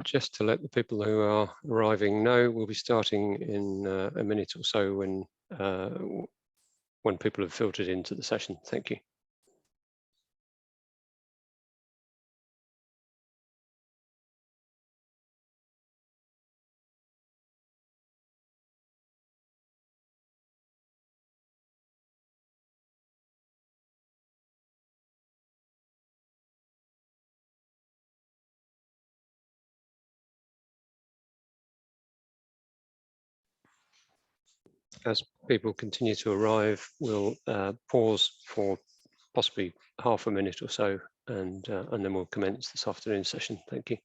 Just to let the people who are arriving know, we'll be starting in a minute or so when people have filtered into the session. Thank you. As people continue to arrive, we'll pause for possibly half a minute or so, and then we'll commence this afternoon session. Thank you.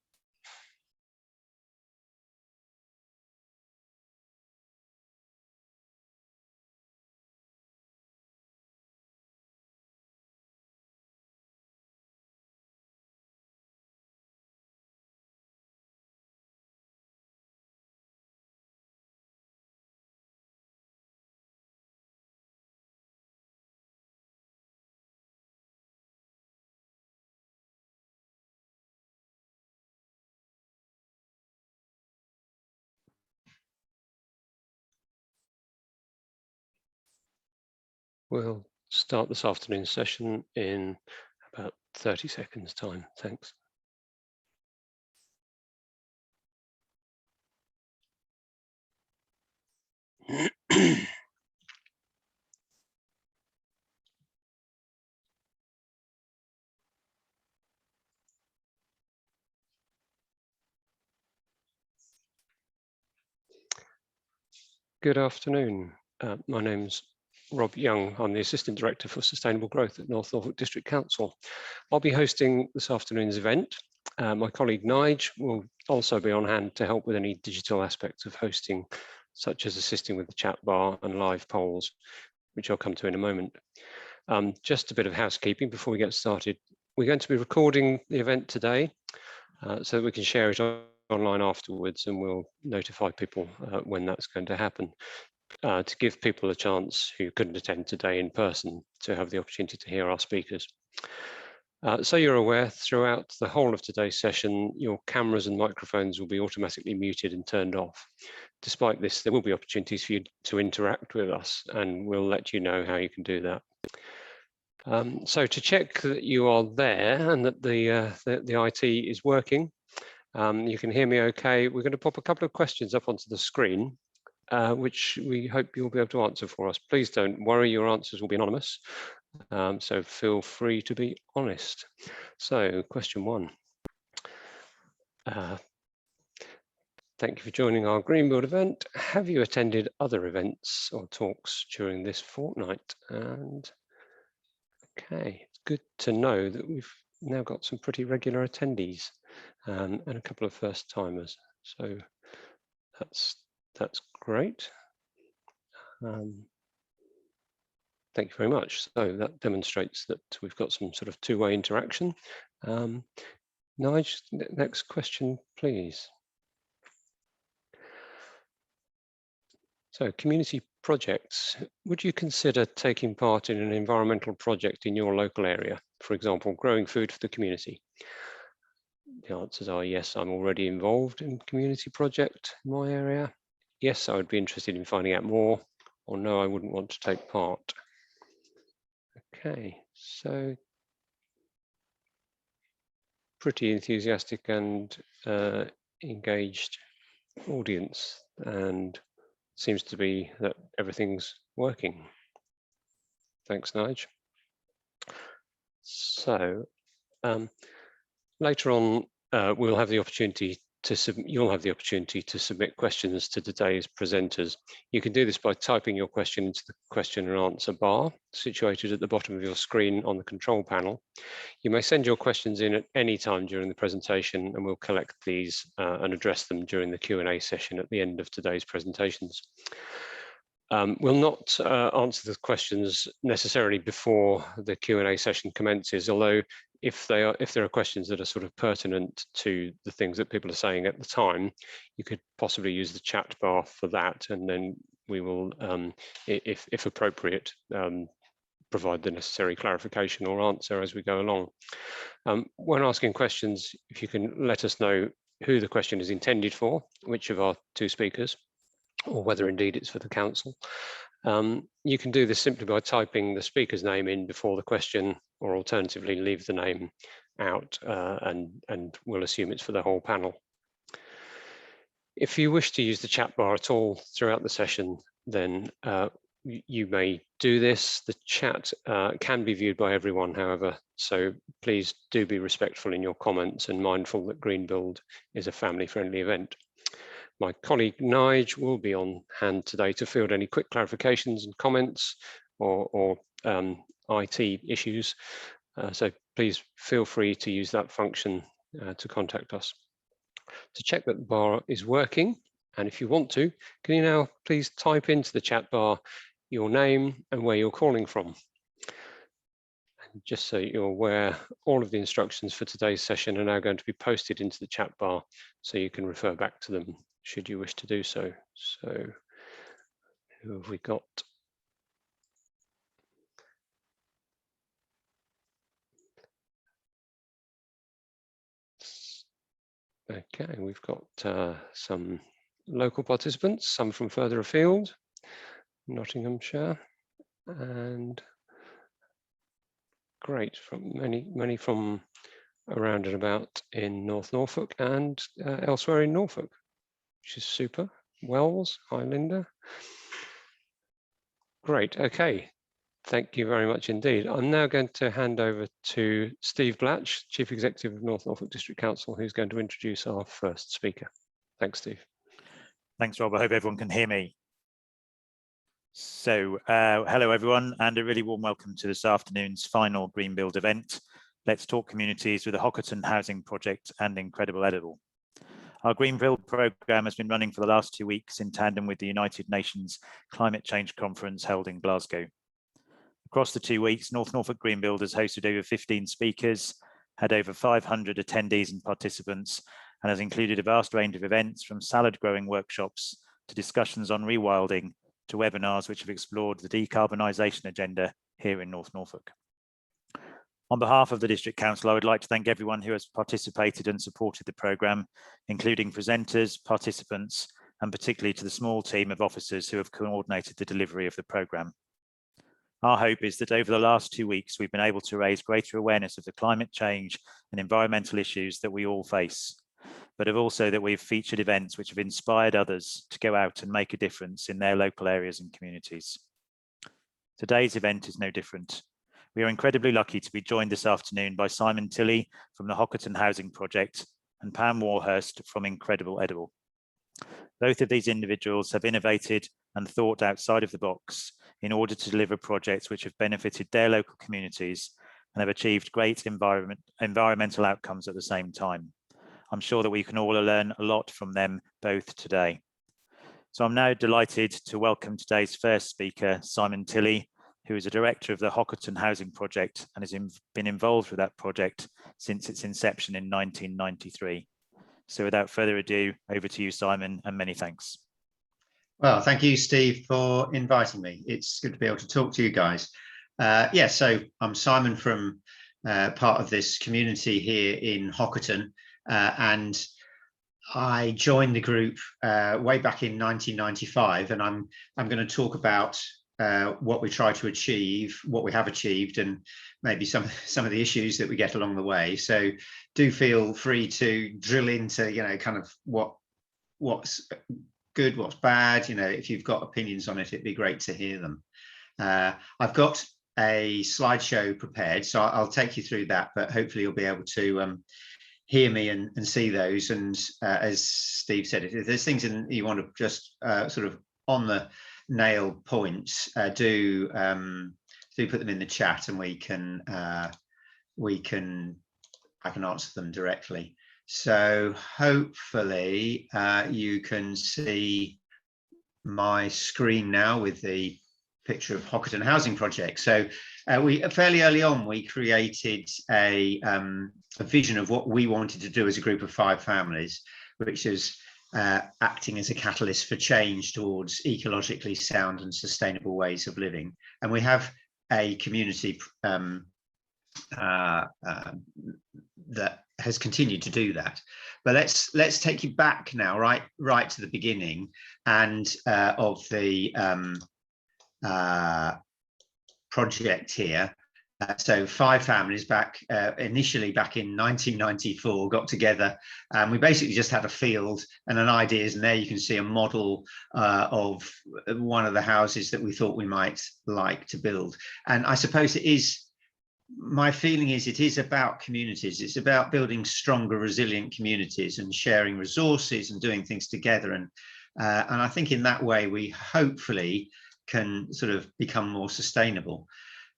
We'll start this afternoon session in about 30 seconds time. Thanks. Good afternoon. My name's Rob Young. I'm the Assistant Director for Sustainable Growth at Norfolk District Council. I'll be hosting this afternoon's event. My colleague Nige will also be on hand to help with any digital aspects of hosting, such as assisting with the chat bar and live polls, which I'll come to in a moment. Just a bit of housekeeping before we get started. We're going to be recording the event today so that we can share it online afterwards, and we'll notify people when that's going to happen to give people a chance who couldn't attend today in person to have the opportunity to hear our speakers. So you're aware, throughout the whole of today's session, your cameras and microphones will be automatically muted and turned off. Despite this, there will be opportunities for you to interact with us, and we'll let you know how you can do that. So to check that you are there and that the IT is working, you can hear me okay, we're going to pop a couple of questions up onto the screen, which we hope you'll be able to answer for us. Please don't worry, your answers will be anonymous, so feel free to be honest. So question one. Thank you for joining our Greenbuild event. Have you attended other events or talks during this fortnight? And okay, it's good to know that we've now got some pretty regular attendees and a couple of first timers. So that's great. Thank you very much. So that demonstrates that we've got some sort of two-way interaction. Nige, next question, please. So community projects, would you consider taking part in an environmental project in your local area? For example, growing food for the community? The answers are yes, I'm already involved in a community project in my area. Yes, I would be interested in finding out more, or no, I wouldn't want to take part. Okay, so pretty enthusiastic and engaged audience, and seems to be that everything's working. Thanks, Nige. So later on, we'll have the opportunity you'll have the opportunity to submit questions to today's presenters. You can do this by typing your question into the question and answer bar situated at the bottom of your screen on the control panel. You may send your questions in at any time during the presentation, and we'll collect these and address them during the Q&A session at the end of today's presentations. We'll not answer the questions necessarily before the Q&A session commences, although if there are questions that are sort of pertinent to the things that people are saying at the time, you could possibly use the chat bar for that, and then we will, if appropriate, provide the necessary clarification or answer as we go along. When asking questions, if you can let us know who the question is intended for, which of our two speakers, or whether indeed it's for the council. You can do this simply by typing the speaker's name in before the question, or alternatively leave the name out, and we'll assume it's for the whole panel. If you wish to use the chat bar at all throughout the session, then you may do this. The chat can be viewed by everyone, however, so please do be respectful in your comments and mindful that Greenbuild is a family-friendly event. My colleague Nige will be on hand today to field any quick clarifications and comments or IT issues, so please feel free to use that function to contact us. To check that the bar is working, and if you want to, can you now please type into the chat bar your name and where you're calling from? And just so you're aware, all of the instructions for today's session are now going to be posted into the chat bar, so you can refer back to them should you wish to do so. So who have we got? Okay, we've got some local participants, some from further afield, Nottinghamshire, and great, from many from around and about in North Norfolk and elsewhere in Norfolk, which is super. Wells, hi Linda. Great, okay. Thank you very much indeed. I'm now going to hand over to Steve Blatch, Chief Executive of North Norfolk District Council, who's going to introduce our first speaker. Thanks, Steve. Thanks, Rob. I hope everyone can hear me. So, hello everyone, and a really warm welcome to this afternoon's final Greenbuild event. Let's Talk Communities with the Hockerton Housing Project and Incredible Edible. Our Greenbuild programme has been running for the last 2 weeks in tandem with the United Nations Climate Change Conference held in Glasgow. Across the 2 weeks, North Norfolk Greenbuild has hosted over 15 speakers, had over 500 attendees and participants, and has included a vast range of events from salad growing workshops to discussions on rewilding to webinars which have explored the decarbonisation agenda here in North Norfolk. On behalf of the District Council, I would like to thank everyone who has participated and supported the programme, including presenters, participants, and particularly to the small team of officers who have coordinated the delivery of the programme. Our hope is that over the last 2 weeks, we've been able to raise greater awareness of the climate change and environmental issues that we all face, but also that we've featured events which have inspired others to go out and make a difference in their local areas and communities. Today's event is no different. We are incredibly lucky to be joined this afternoon by Simon Tilley from the Hockerton Housing Project and Pam Warhurst from Incredible Edible. Both of these individuals have innovated and thought outside of the box in order to deliver projects which have benefited their local communities and have achieved great environmental outcomes at the same time. I'm sure that we can all learn a lot from them both today. So I'm now delighted to welcome today's first speaker, Simon Tilley, who is a director of the Hockerton Housing Project and has been involved with that project since its inception in 1993. So without further ado, over to you, Simon, and many thanks. Well, thank you, Steve, for inviting me. It's good to be able to talk to you guys. Yeah, so I'm Simon from part of this community here in Hockerton, and I joined the group way back in 1995, and I'm going to talk about what we try to achieve, what we have achieved, and maybe some of the issues that we get along the way. So do feel free to drill into, kind of what's good, what's bad. If you've got opinions on it, it'd be great to hear them. I've got a slideshow prepared, so I'll take you through that, but hopefully you'll be able to hear me and see those. And as Steve said, if there's things you want to just sort of on the nail points, do put them in the chat, and I can answer them directly. So hopefully you can see my screen now with the picture of Hockerton Housing Project. So we fairly early on, we created a vision of what we wanted to do as a group of 5 families, which is acting as a catalyst for change towards ecologically sound and sustainable ways of living. And we have a community that has continued to do that. But let's take you back now, right to the beginning, and of the project here. So 5 families initially back in 1994 got together, and we basically just had a field and an ideas, and there you can see a model of one of the houses that we thought we might like to build. And I suppose my feeling is it is about communities. It's about building stronger, resilient communities and sharing resources and doing things together. And I think in that way we hopefully can sort of become more sustainable.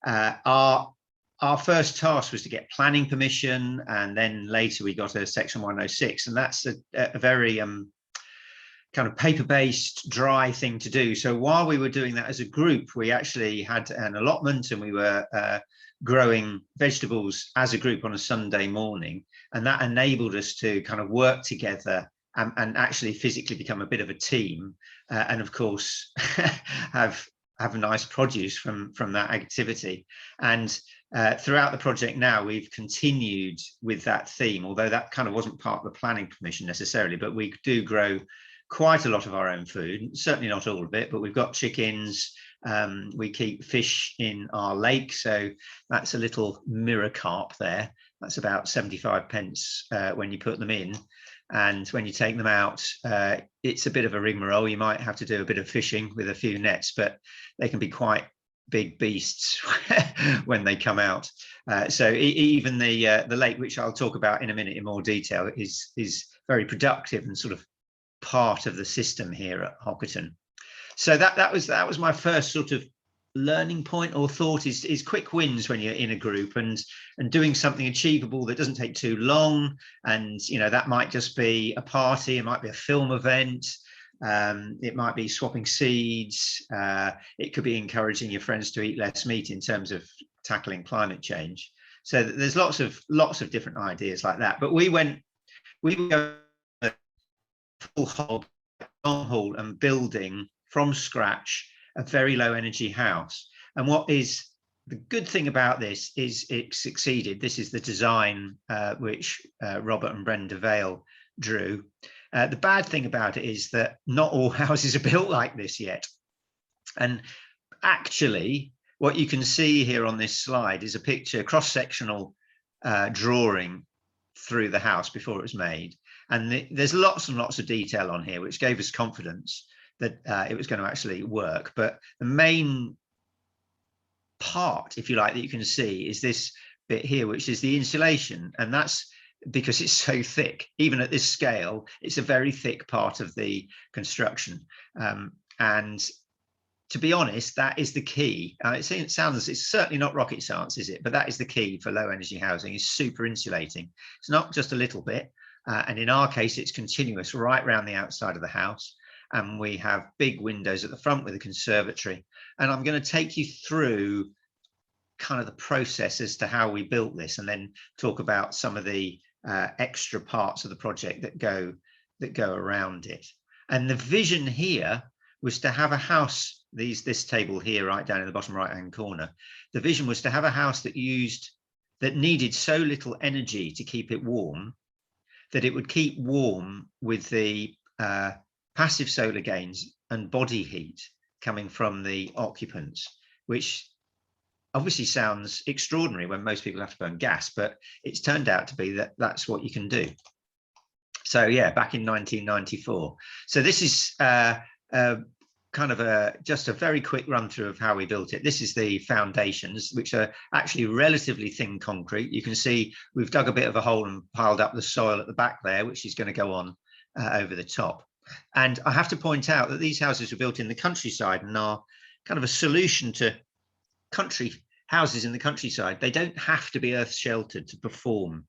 Our first task was to get planning permission, and then later we got a Section 106, and that's a very kind of paper-based, dry thing to do. So while we were doing that as a group, we actually had an allotment, and we were growing vegetables as a group on a Sunday morning, and that enabled us to kind of work together and actually physically become a bit of a team, and of course have a nice produce from that activity. And throughout the project now, we've continued with that theme, although that kind of wasn't part of the planning permission necessarily, but we do grow quite a lot of our own food, certainly not all of it, but we've got chickens. We keep fish in our lake, so that's a little mirror carp there. That's about 75 pence when you put them in, and when you take them out, it's a bit of a rigmarole. You might have to do a bit of fishing with a few nets, but they can be quite big beasts when they come out. So even the lake, which I'll talk about in a minute in more detail, is very productive and sort of part of the system here at Hockerton. So that was my first sort of learning point or thought, is quick wins when you're in a group, and doing something achievable that doesn't take too long. And that might just be a party, it might be a film event, it might be swapping seeds, it could be encouraging your friends to eat less meat in terms of tackling climate change. So there's lots of different ideas like that. But we were full hog, long haul, and building from scratch a very low energy house. And what is the good thing about this is it succeeded. This is the design which Robert and Brenda Vale drew. The bad thing about it is that not all houses are built like this yet. And actually, what you can see here on this slide is a picture, cross-sectional drawing through the house before it was made. And there's lots and lots of detail on here, which gave us confidence that it was going to actually work. But the main part, if you like, that you can see is this bit here, which is the insulation. And that's because it's so thick. Even at this scale, it's a very thick part of the construction. And to be honest, that is the key. It sounds, it's certainly not rocket science, is it? But that is the key for low energy housing, is super insulating. It's not just a little bit. And in our case, it's continuous right around the outside of the house. And we have big windows at the front with a conservatory. And I'm going to take you through kind of the process as to how we built this, and then talk about some of the extra parts of the project that go around it. And the vision here was to have a house, this table here right down in the bottom right hand corner. The vision was to have a house that needed so little energy to keep it warm that it would keep warm with the passive solar gains and body heat coming from the occupants, which obviously sounds extraordinary when most people have to burn gas, but it's turned out to be that that's what you can do. So yeah, back in 1994. So this is kind of just a very quick run through of how we built it. This is the foundations, which are actually relatively thin concrete. You can see we've dug a bit of a hole and piled up the soil at the back there, which is going to go on over the top. And I have to point out that these houses were built in the countryside and are kind of a solution to country houses in the countryside. They don't have to be earth sheltered to perform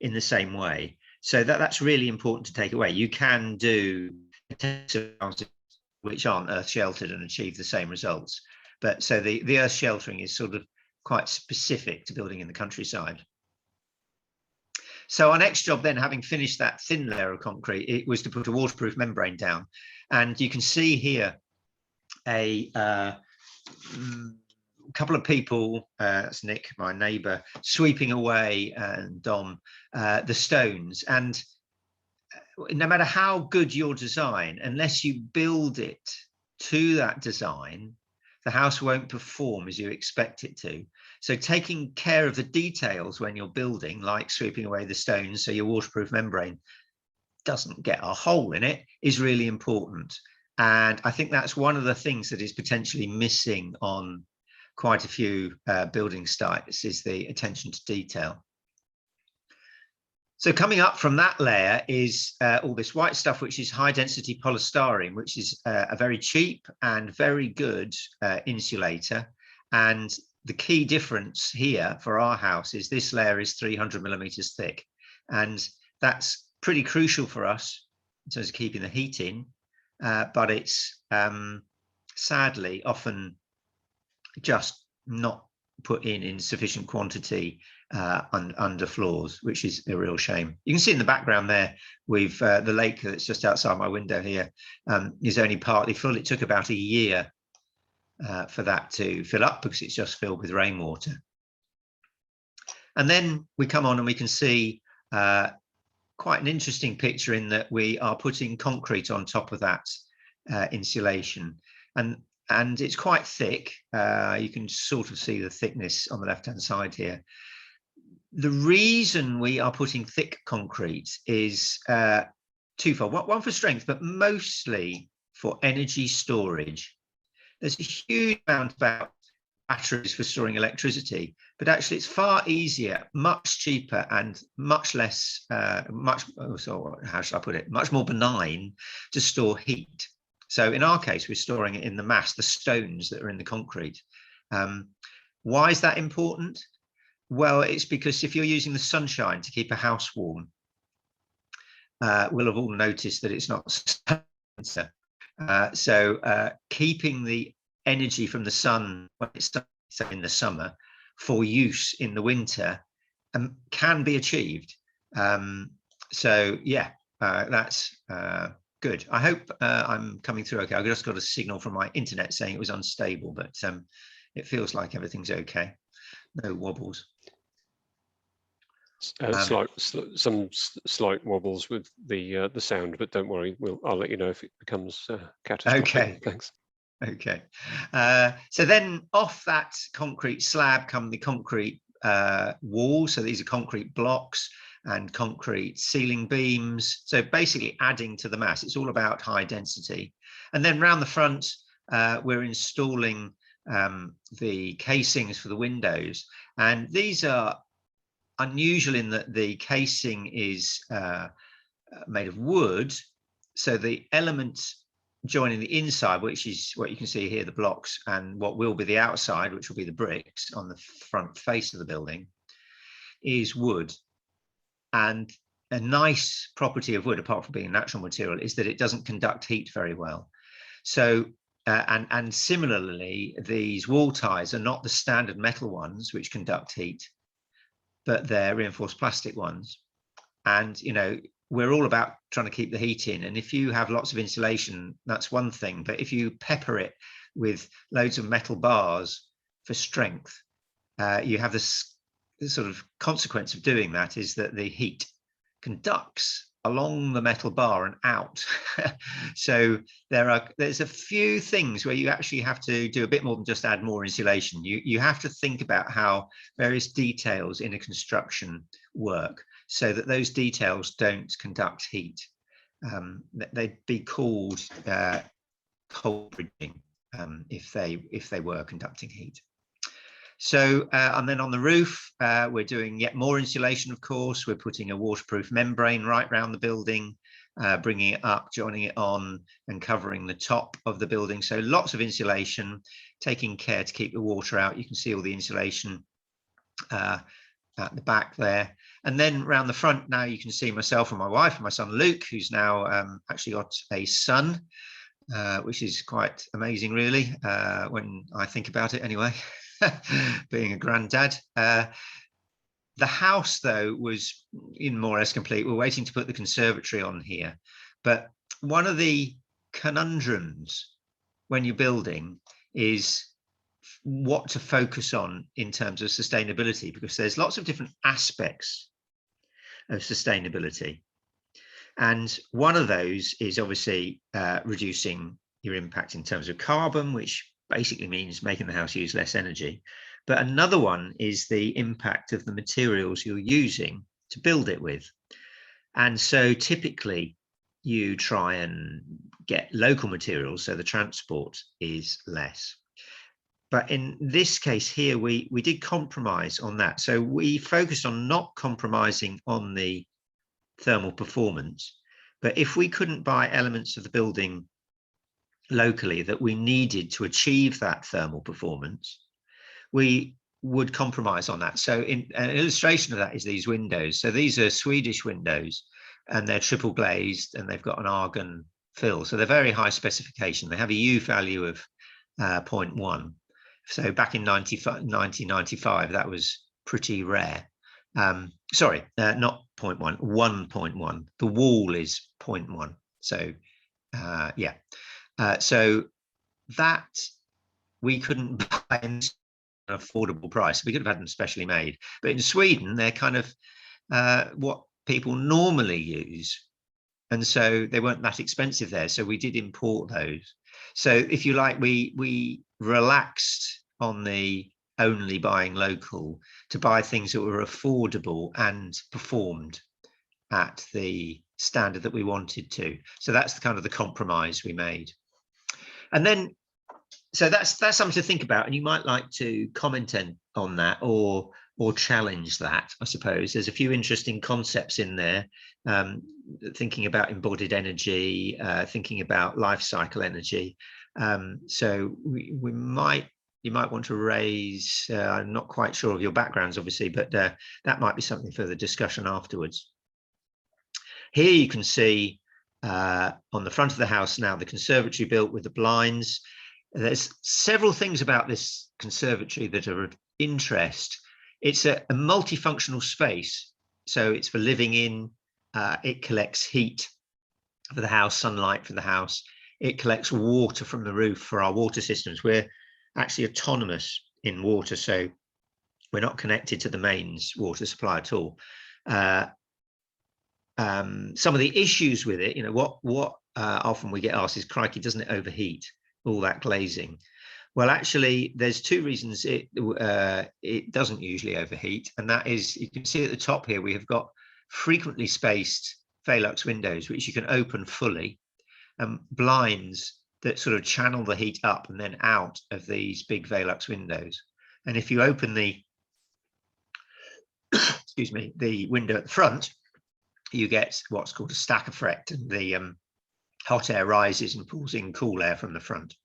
in the same way. So that's really important to take away. You can do houses which aren't earth sheltered and achieve the same results. But so the earth sheltering is sort of quite specific to building in the countryside. So our next job then, having finished that thin layer of concrete, it was to put a waterproof membrane down. And you can see here a a couple of people, that's Nick, my neighbour, sweeping away, and Dom, the stones. And no matter how good your design, unless you build it to that design, the house won't perform as you expect it to. So taking care of the details when you're building, like sweeping away the stones so your waterproof membrane doesn't get a hole in it, is really important. And I think that's one of the things that is potentially missing on quite a few building sites, is the attention to detail. So coming up from that layer is all this white stuff, which is high density polystyrene, which is a very cheap and very good insulator. And the key difference here for our house is this layer is 300 millimeters thick. And that's pretty crucial for us in terms of keeping the heat in, but it's sadly often just not put in sufficient quantity under floors, which is a real shame. You can see in the background there, we've the lake that's just outside my window here is only partly full. It took about a year for that to fill up because it's just filled with rainwater. And then we come on and we can see quite an interesting picture in that we are putting concrete on top of that insulation. And it's quite thick. You can sort of see the thickness on the left-hand side here. The reason we are putting thick concrete is twofold. One for strength, but mostly for energy storage. There's a huge amount about batteries for storing electricity, but actually it's far easier, much cheaper, and much less, how should I put it, much more benign to store heat. So in our case, we're storing it in the mass, the stones that are in the concrete. Why is that important? Well, it's because if you're using the sunshine to keep a house warm, we'll have all noticed that it's not so keeping the energy from the sun when it's in the summer for use in the winter can be achieved. So yeah, that's good. I hope I'm coming through okay. I just got a signal from my internet saying it was unstable, but it feels like everything's okay. No wobbles. Some slight wobbles with the sound, but don't worry, I'll let you know if it becomes catastrophic. Okay. Thanks. Okay. So then off that concrete slab come the concrete walls. So these are concrete blocks and concrete ceiling beams. So basically adding to the mass. It's all about high density. And then round the front, we're installing the casings for the windows. And these are unusual in that the casing is made of wood. So the elements joining the inside, which is what you can see here, the blocks, and what will be the outside, which will be the bricks on the front face of the building, is wood. And a nice property of wood, apart from being a natural material, is that it doesn't conduct heat very well. So and similarly, these wall ties are not the standard metal ones which conduct heat, but they're reinforced plastic ones. And you know, we're all about trying to keep the heat in. And if you have lots of insulation, that's one thing. But if you pepper it with loads of metal bars for strength, you have this sort of consequence of doing that is that the heat conducts along the metal bar and out. So there's a few things where you actually have to do a bit more than just add more insulation. You have to think about how various details in a construction work, so that those details don't conduct heat. They'd be called cold bridging if they were conducting heat. So and then on the roof, we're doing yet more insulation, of course. We're putting a waterproof membrane right around the building, bringing it up, joining it on, and covering the top of the building. So lots of insulation, taking care to keep the water out. You can see all the insulation at the back there. And then around the front now you can see myself and my wife and my son Luke, who's now actually got a son, which is quite amazing really, when I think about it anyway, being a granddad. The house though was in more or less complete. We're waiting to put the conservatory on here. But one of the conundrums when you're building is what to focus on in terms of sustainability, because there's lots of different aspects of sustainability. And one of those is obviously reducing your impact in terms of carbon, which basically means making the house use less energy. But another one is the impact of the materials you're using to build it with. And so typically you try and get local materials, so the transport is less. But in this case here, we did compromise on that. So we focused on not compromising on the thermal performance, but if we couldn't buy elements of the building locally that we needed to achieve that thermal performance, we would compromise on that. So an illustration of that is these windows. So these are Swedish windows, and they're triple glazed, and they've got an argon fill. So they're very high specification. They have a U value of 0.1. So back in 1995, that was pretty rare. Sorry, not 0.1, 1.1. The wall is 0.1. So yeah. So that we couldn't buy an affordable price. We could have had them specially made. But in Sweden, they're kind of what people normally use. And so they weren't that expensive there. So we did import those. So if you like, we relaxed on the only buying local to buy things that were affordable and performed at the standard that we wanted to. So that's the kind of the compromise we made. And then, so that's something to think about, and you might like to comment on that or challenge that, I suppose. There's a few interesting concepts in there, thinking about embodied energy, thinking about life cycle energy. So you might want to raise, I'm not quite sure of your backgrounds, obviously, but that might be something for the discussion afterwards. Here you can see on the front of the house now the conservatory built with the blinds. There's several things about this conservatory that are of interest. It's a multifunctional space, so it's for living in. It collects heat for the house, sunlight for the house. It collects water from the roof for our water systems. We're actually autonomous in water, so we're not connected to the mains water supply at all. Some of the issues with it, you know, what often we get asked is, crikey, doesn't it overheat, all that glazing? Well, actually, there's two reasons it doesn't usually overheat, and that is, you can see at the top here, we have got frequently spaced Velux windows, which you can open fully, and blinds that sort of channel the heat up and then out of these big Velux windows. And if you open the, excuse me, the window at the front, you get what's called a stack effect, and the hot air rises and pulls in cool air from the front.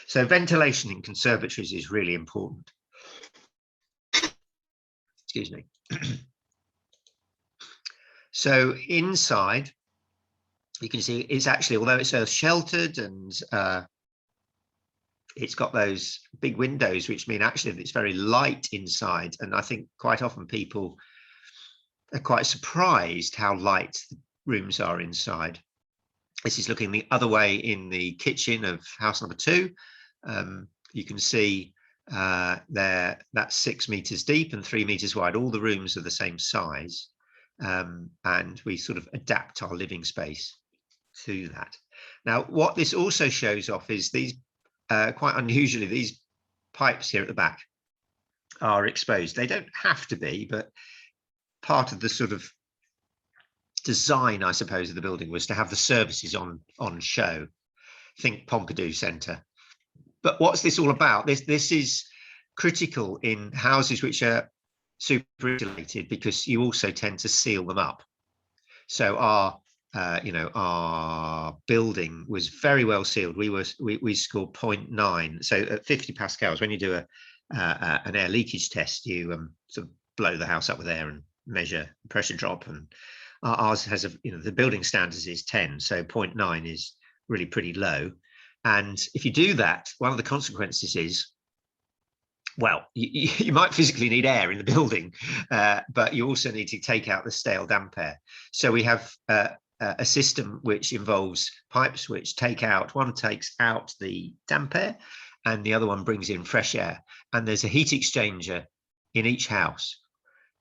So ventilation in conservatories is really important. Excuse me. So inside, you can see it's actually, although it's sheltered and it's got those big windows, which mean actually that it's very light inside. And I think quite often people are quite surprised how light the rooms are inside. This is looking the other way in the kitchen of house number 2. You can see there that's 6 meters deep and 3 meters wide. All the rooms are the same size, and we sort of adapt our living space to that. Now, what this also shows off is these, quite unusually, these pipes here at the back are exposed. They don't have to be, but part of the sort of design, I suppose, of the building was to have the services on show. Think Pompidou Centre. But what's this all about? This is critical in houses which are super insulated, because you also tend to seal them up. So our building was very well sealed. We scored 0.9. So at 50 pascals, when you do an air leakage test, you sort of blow the house up with air and measure pressure drop, and ours has the building standards is 10, so 0.9 is really pretty low. And if you do that, one of the consequences is, well, you might physically need air in the building, but you also need to take out the stale damp air. So we have a system which involves pipes which take out, one takes out the damp air, and the other one brings in fresh air. And there's a heat exchanger in each house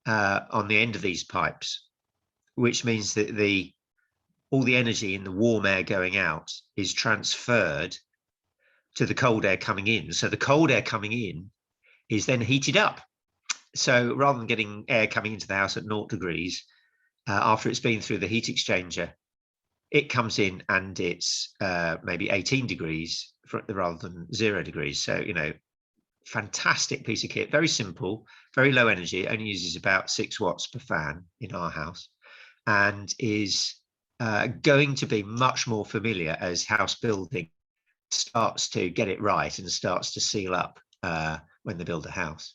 on the end of these pipes, which means that all the energy in the warm air going out is transferred to the cold air coming in. So the cold air coming in is then heated up. So rather than getting air coming into the house at 0 degrees, after it's been through the heat exchanger, it comes in and it's maybe 18 degrees rather than 0 degrees. So, you know, fantastic piece of kit, very simple, very low energy. It only uses about 6 watts per fan in our house, and is going to be much more familiar as house building starts to get it right and starts to seal up when they build a house.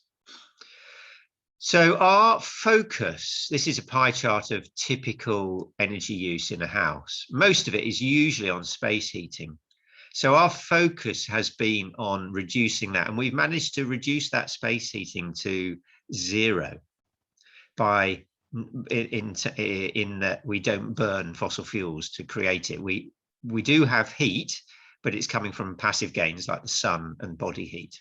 So our focus, this is a pie chart of typical energy use in a house. Most of it is usually on space heating. So our focus has been on reducing that, and we've managed to reduce that space heating to 0 by in that we don't burn fossil fuels to create it. We do have heat, but it's coming from passive gains like the sun and body heat.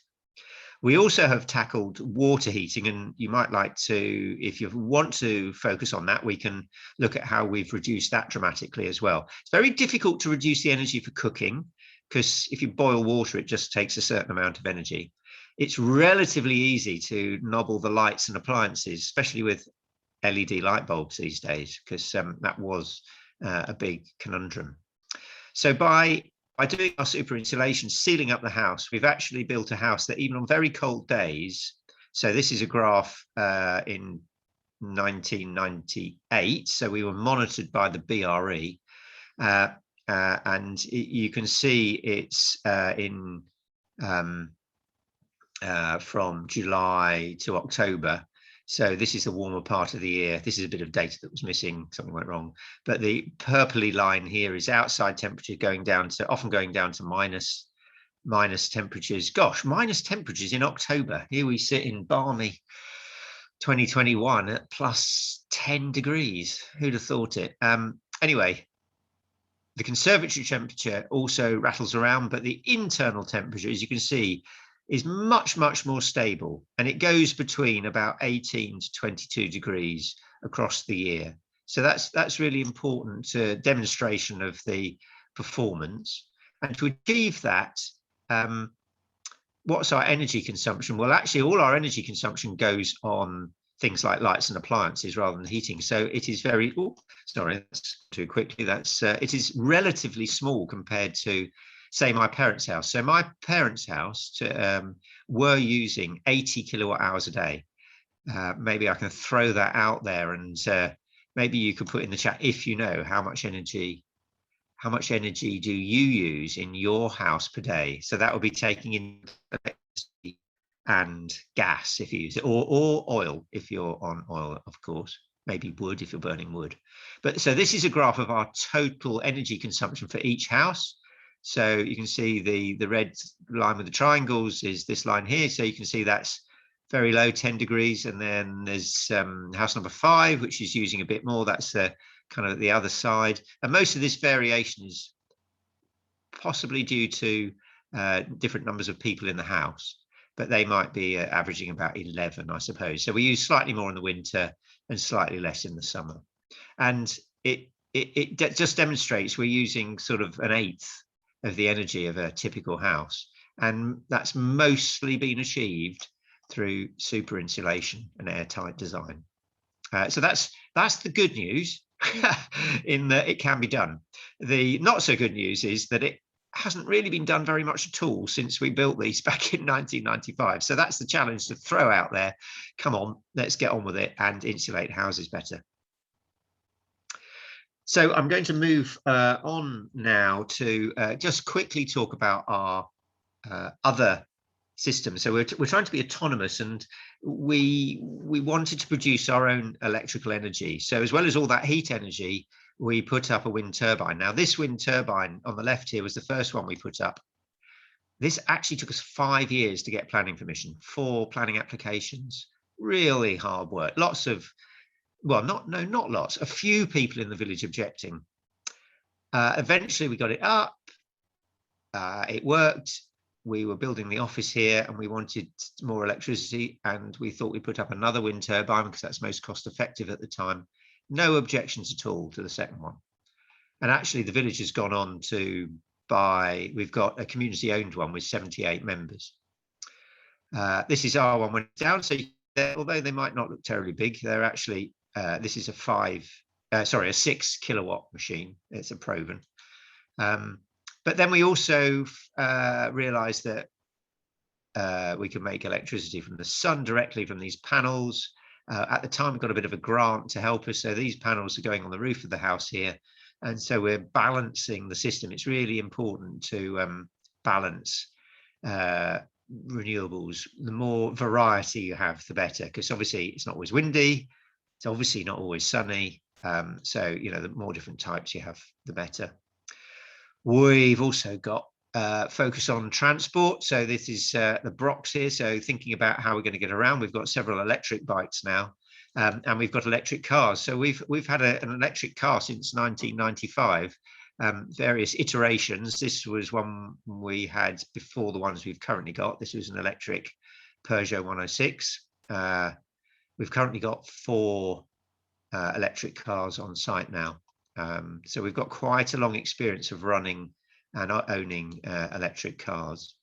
We also have tackled water heating, and you might like to, if you want to focus on that, we can look at how we've reduced that dramatically as well. It's very difficult to reduce the energy for cooking, because if you boil water, it just takes a certain amount of energy. It's relatively easy to nobble the lights and appliances, especially with LED light bulbs these days, because that was a big conundrum. So by doing our super insulation, sealing up the house, we've actually built a house that even on very cold days, so this is a graph in 1998, so we were monitored by the BRE, and you can see it's from July to October. So this is the warmer part of the year. This is a bit of data that was missing, something went wrong. But the purpley line here is outside temperature often going down to minus temperatures. Gosh, minus temperatures in October. Here we sit in balmy 2021 at plus 10 degrees. Who'd have thought it? Anyway, the conservatory temperature also rattles around, but the internal temperature, as you can see, is much, much more stable, and it goes between about 18 to 22 degrees across the year. So that's really important demonstration of the performance. And to achieve that, what's our energy consumption? Well, actually, all our energy consumption goes on things like lights and appliances rather than heating. So it is very, sorry, that's too quickly. It is relatively small compared to, say, my parents' house. So my parents' house were using 80 kilowatt hours a day. Maybe I can throw that out there, and maybe you could put in the chat if you know how much energy do you use in your house per day. So that would be taking in electricity and gas if you use it, or oil if you're on oil, of course. Maybe wood if you're burning wood. But so this is a graph of our total energy consumption for each house. So you can see the red line with the triangles is this line here. So you can see that's very low, 10 degrees. And then there's house number 5, which is using a bit more. That's kind of the other side. And most of this variation is possibly due to different numbers of people in the house, but they might be averaging about 11, I suppose. So we use slightly more in the winter and slightly less in the summer. And it just demonstrates we're using sort of an eighth of the energy of a typical house, and that's mostly been achieved through super insulation and airtight design. So that's the good news in that it can be done. The not so good news is that it hasn't really been done very much at all since we built these back in 1995. So that's the challenge to throw out there. Come on, let's get on with it and insulate houses better. So I'm going to move on now to just quickly talk about our other systems. So we're trying to be autonomous, and we wanted to produce our own electrical energy. So as well as all that heat energy, we put up a wind turbine. Now this wind turbine on the left here was the first one we put up. This actually took us 5 years to get planning permission, 4 planning applications. Really hard work. Lots of, well, not lots, a few people in the village objecting. Eventually we got it up, it worked, we were building the office here and we wanted more electricity, and we thought we'd put up another wind turbine because that's most cost effective at the time. No objections at all to the second one. And actually the village has gone on to buy, we've got a community owned one with 78 members. This is our one when it's down, so although they might not look terribly big, they're actually, this is a 6 kilowatt machine. It's a Proven. But then we also realized that we can make electricity from the sun directly from these panels. At the time, we got a bit of a grant to help us. So these panels are going on the roof of the house here. And so we're balancing the system. It's really important to balance renewables. The more variety you have, the better, because obviously it's not always windy. It's obviously not always sunny. So, you know, the more different types you have, the better. We've also got focus on transport. So this is the Brox here. So thinking about how we're going to get around, we've got several electric bikes now. And we've got electric cars. So we've had an electric car since 1995, various iterations. This was one we had before the ones we've currently got. This was an electric Peugeot 106. We've currently got 4 electric cars on site now. So we've got quite a long experience of running and owning electric cars.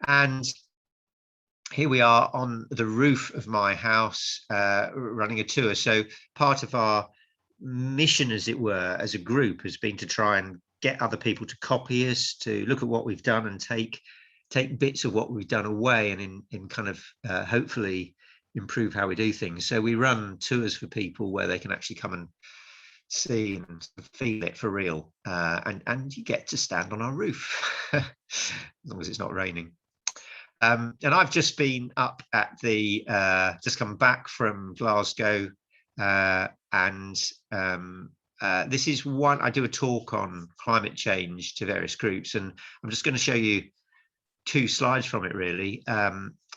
And here we are on the roof of my house, running a tour. So part of our mission, as it were, as a group, has been to try and get other people to copy us, to look at what we've done and take bits of what we've done away and in kind of hopefully improve how we do things. So we run tours for people where they can actually come and see and feel it for real. And you get to stand on our roof, as long as it's not raining. And I've just been up at the, just come back from Glasgow, and this is one, I do a talk on climate change to various groups, and I'm just going to show you 2 slides from it really.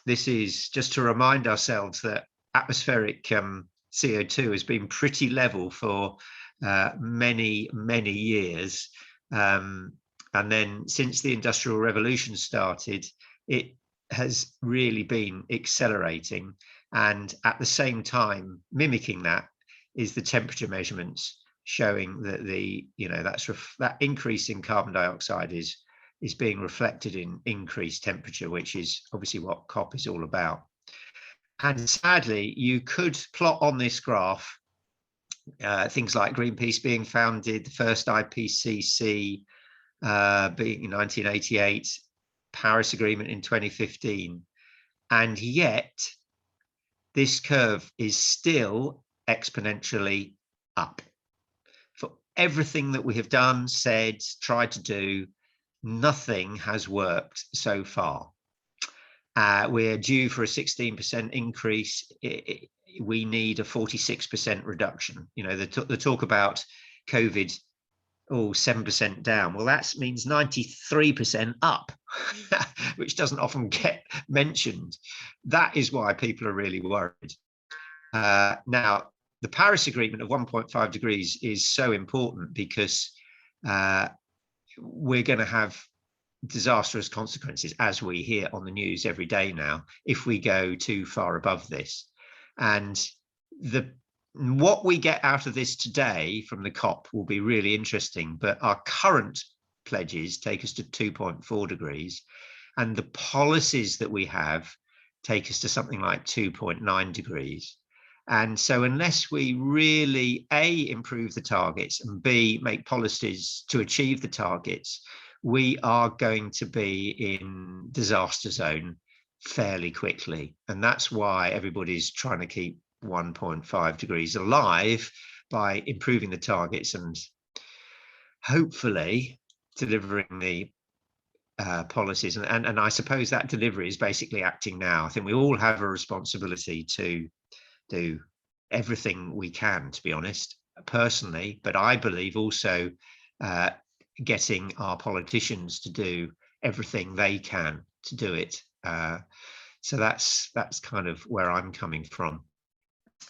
This is just to remind ourselves that atmospheric CO2 has been pretty level for many years. And then since the Industrial Revolution started, it has really been accelerating, and at the same time mimicking that is the temperature measurements showing that that increase in carbon dioxide is being reflected in increased temperature, which is obviously what COP is all about. And sadly, you could plot on this graph things like Greenpeace being founded, the first IPCC being in 1988, Paris Agreement in 2015, and yet this curve is still exponentially up. For everything that we have done, said, tried to do, nothing has worked so far. We're due for a 16% increase. We need a 46% reduction. You know, the talk about COVID, 7% down. Well, that means 93% up, which doesn't often get mentioned. That is why people are really worried. Now, the Paris Agreement of 1.5 degrees is so important because we're going to have disastrous consequences, as we hear on the news every day now, if we go too far above this. And what we get out of this today from the COP will be really interesting, but our current pledges take us to 2.4 degrees, and the policies that we have take us to something like 2.9 degrees. And so unless we really, A, improve the targets, and B, make policies to achieve the targets, we are going to be in disaster zone fairly quickly. And that's why everybody's trying to keep 1.5 degrees alive by improving the targets and hopefully delivering the policies. And I suppose that delivery is basically acting now. I think we all have a responsibility to do everything we can, to be honest, personally, but I believe also getting our politicians to do everything they can to do it. So that's kind of where I'm coming from.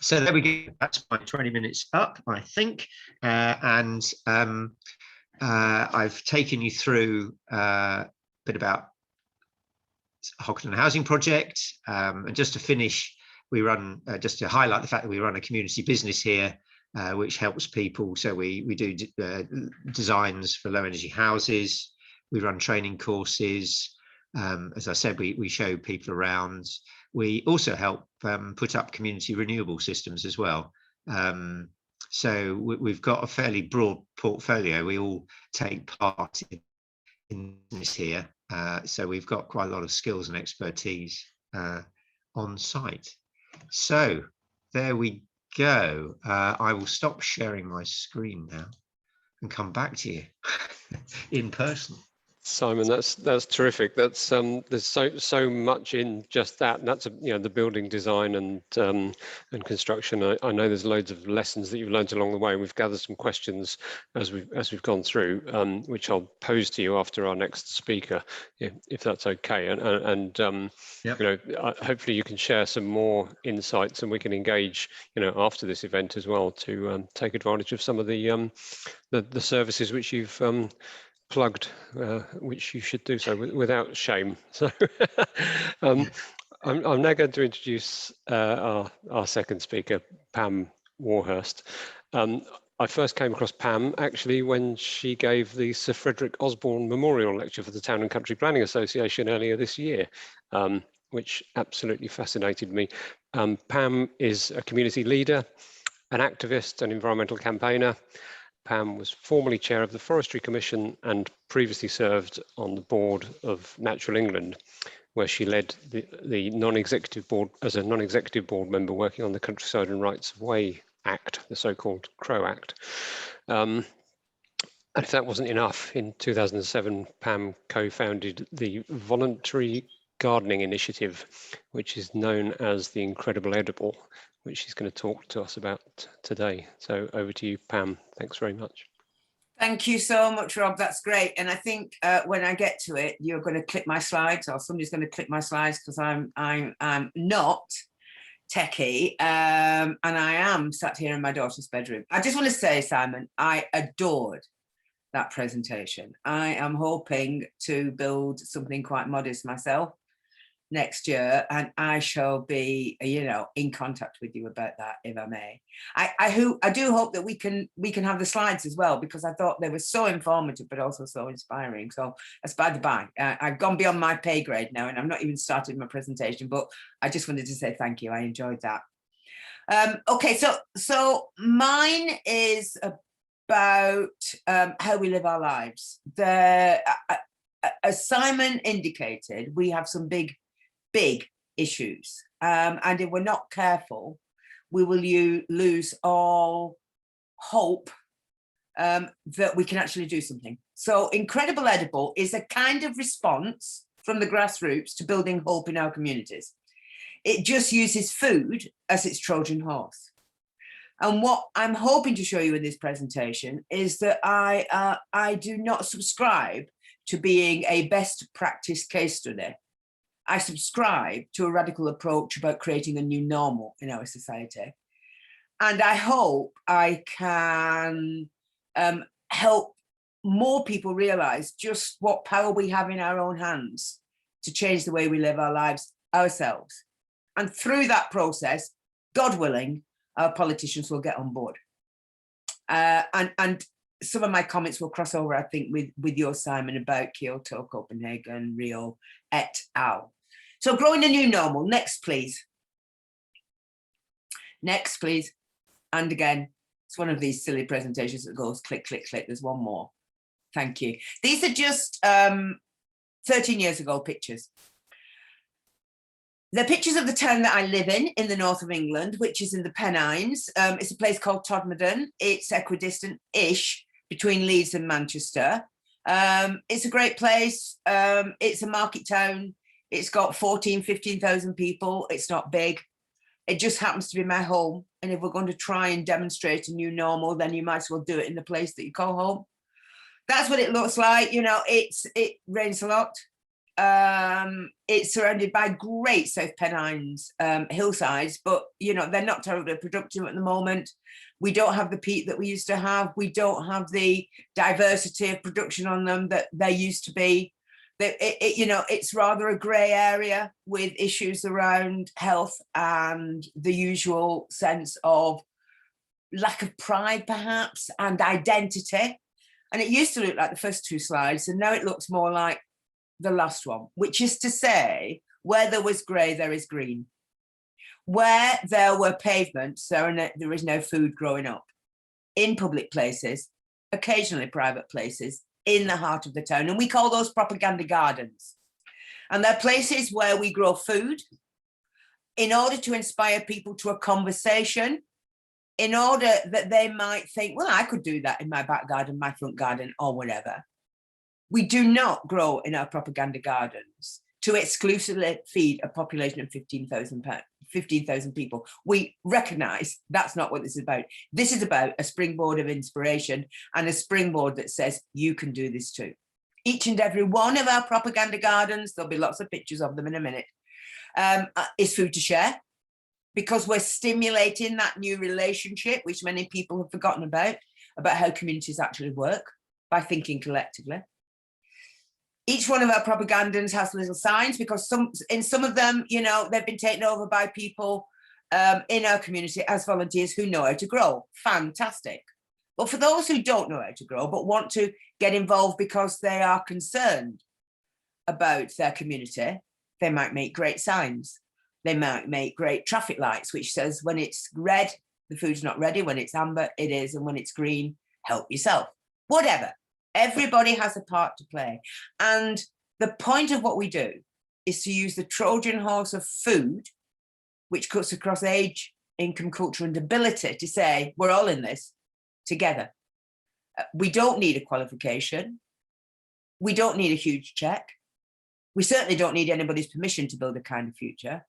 So there we go. That's my 20 minutes up, I think. And I've taken you through a bit about Hockerton Housing Project. And just to finish, we run, just to highlight the fact that we run a community business here, which helps people. So we do designs for low energy houses. We run training courses. As I said, we show people around. We also help put up community renewable systems as well. So we've got a fairly broad portfolio. We all take part in this here. So we've got quite a lot of skills and expertise on site. So there we go. I will stop sharing my screen now and come back to you in person. Simon, that's terrific. That's there's so much in just that, and that's the building design and construction. I know there's loads of lessons that you've learned along the way, and we've gathered some questions as we've gone through, which I'll pose to you after our next speaker, if that's okay. And yep. Hopefully you can share some more insights, and we can engage after this event as well to take advantage of some of the services which you've plugged, which you should do so without shame. So I'm now going to introduce our second speaker, Pam Warhurst. I first came across Pam actually when she gave the Sir Frederick Osborne Memorial Lecture for the Town and Country Planning Association earlier this year, which absolutely fascinated me. Pam is a community leader, an activist, an environmental campaigner. Pam was formerly chair of the Forestry Commission and previously served on the board of Natural England, where she led the non-executive board as a non-executive board member working on the Countryside and Rights of Way Act, the so-called Crow Act. And if that wasn't enough, in 2007, Pam co-founded the Voluntary Gardening Initiative, which is known as the Incredible Edible, which she's going to talk to us about today. So over to you, Pam. Thanks very much. Thank you so much, Rob. That's great. And I think when I get to it, you're going to click my slides, or somebody's going to click my slides, because I'm not techie, and I am sat here in my daughter's bedroom. I just want to say, Simon, I adored that presentation. I am hoping to build something quite modest myself next year, and I shall be in contact with you about that, if I may. I do hope that we can have the slides as well, because I thought they were so informative but also so inspiring. So that's by the by. I've gone beyond my pay grade now, and I'm not even started my presentation, but I just wanted to say thank you. I enjoyed that. Okay, so mine is about how we live our lives. As Simon indicated, we have some big issues, and if we're not careful, we will lose all hope that we can actually do something. So Incredible Edible is a kind of response from the grassroots to building hope in our communities. It just uses food as its Trojan horse. And what I'm hoping to show you in this presentation is that I do not subscribe to being a best practice case study. I subscribe to a radical approach about creating a new normal in our society. And I hope I can help more people realize just what power we have in our own hands to change the way we live our lives ourselves. And through that process, God willing, our politicians will get on board. And some of my comments will cross over, I think, with yours, Simon, about Kyoto, Copenhagen, Rio, et al. So growing a new normal. Next, please. Next, please. And again, it's one of these silly presentations that goes click, click, click. There's one more. Thank you. These are just 13 years ago pictures. They're pictures of the town that I live in the north of England, which is in the Pennines. It's a place called Todmorden. It's equidistant-ish between Leeds and Manchester. It's a great place. It's a market town. It's got 15,000 people. It's not big. It just happens to be my home. And if we're going to try and demonstrate a new normal, then you might as well do it in the place that you call home. That's what it looks like. It rains a lot. It's surrounded by great South Pennines hillsides, but they're not terribly productive at the moment. We don't have the peat that we used to have. We don't have the diversity of production on them that there used to be. It's rather a grey area with issues around health and the usual sense of lack of pride, perhaps, and identity. And it used to look like the first two slides, and now it looks more like the last one, which is to say, where there was grey, there is green. Where there were pavements, there is no food growing up. In public places, occasionally private places, in the heart of the town. And we call those propaganda gardens. And they're places where we grow food in order to inspire people to a conversation, in order that they might think, well, I could do that in my back garden, my front garden, or whatever. We do not grow in our propaganda gardens to exclusively feed a population of 15,000 people. We recognise that's not what this is about. This is about a springboard of inspiration and a springboard that says, you can do this too. Each and every one of our propaganda gardens, there'll be lots of pictures of them in a minute, is food to share, because we're stimulating that new relationship, which many people have forgotten about how communities actually work by thinking collectively. Each one of our propagandans has little signs, because in some of them, they've been taken over by people in our community as volunteers who know how to grow. Fantastic. But for those who don't know how to grow, but want to get involved because they are concerned about their community, they might make great signs. They might make great traffic lights, which says when it's red, the food's not ready. When it's amber, it is. And when it's green, help yourself. Whatever. Everybody has a part to play. And the point of what we do is to use the Trojan horse of food, which cuts across age, income, culture, and ability, to say, we're all in this together. We don't need a qualification. We don't need a huge check. We certainly don't need anybody's permission to build a kind of future.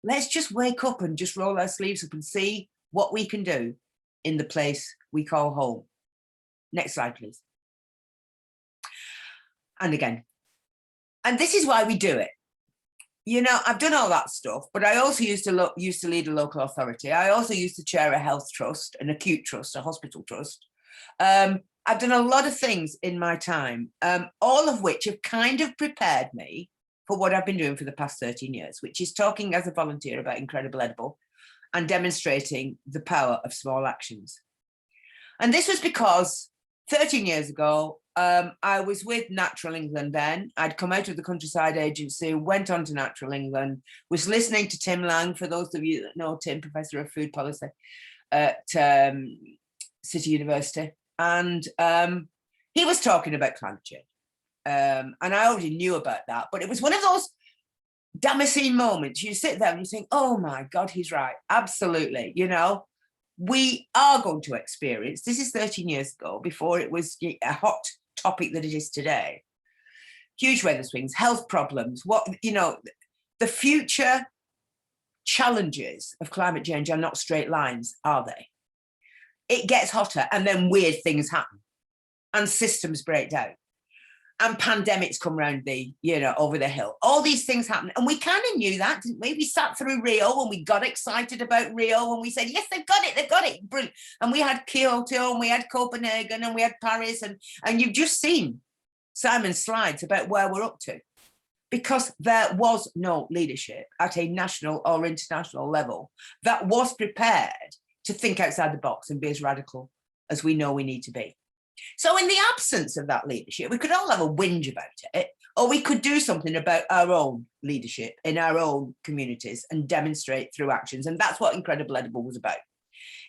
Let's just wake up and just roll our sleeves up and see what we can do in the place we call home. Next slide, please. And again. And this is why we do it. I've done all that stuff, but I also used to lead a local authority. I also used to chair a health trust, an acute trust, a hospital trust. I've done a lot of things in my time, all of which have kind of prepared me for what I've been doing for the past 13 years, which is talking as a volunteer about Incredible Edible and demonstrating the power of small actions. And this was because 13 years ago, I was with Natural England then. I'd come out of the Countryside Agency, went on to Natural England, was listening to Tim Lang, for those of you that know Tim, Professor of Food Policy at City University. And he was talking about climate change. And I already knew about that, but it was one of those Damascene moments. You sit there and you think, oh my God, he's right. Absolutely. We are going to experience, this is 13 years ago, before it was a hot topic that it is today, huge weather swings, health problems, the future challenges of climate change are not straight lines, are they? It gets hotter and then weird things happen and systems break down and pandemics come round over the hill. All these things happen. And we kind of knew that, didn't we? We sat through Rio and we got excited about Rio and we said, yes, they've got it. Brilliant. And we had Kyoto and we had Copenhagen and we had Paris. And you've just seen Simon's slides about where we're up to, because there was no leadership at a national or international level that was prepared to think outside the box and be as radical as we know we need to be. So in the absence of that leadership, we could all have a whinge about it, or we could do something about our own leadership in our own communities and demonstrate through actions. And that's what Incredible Edible was about.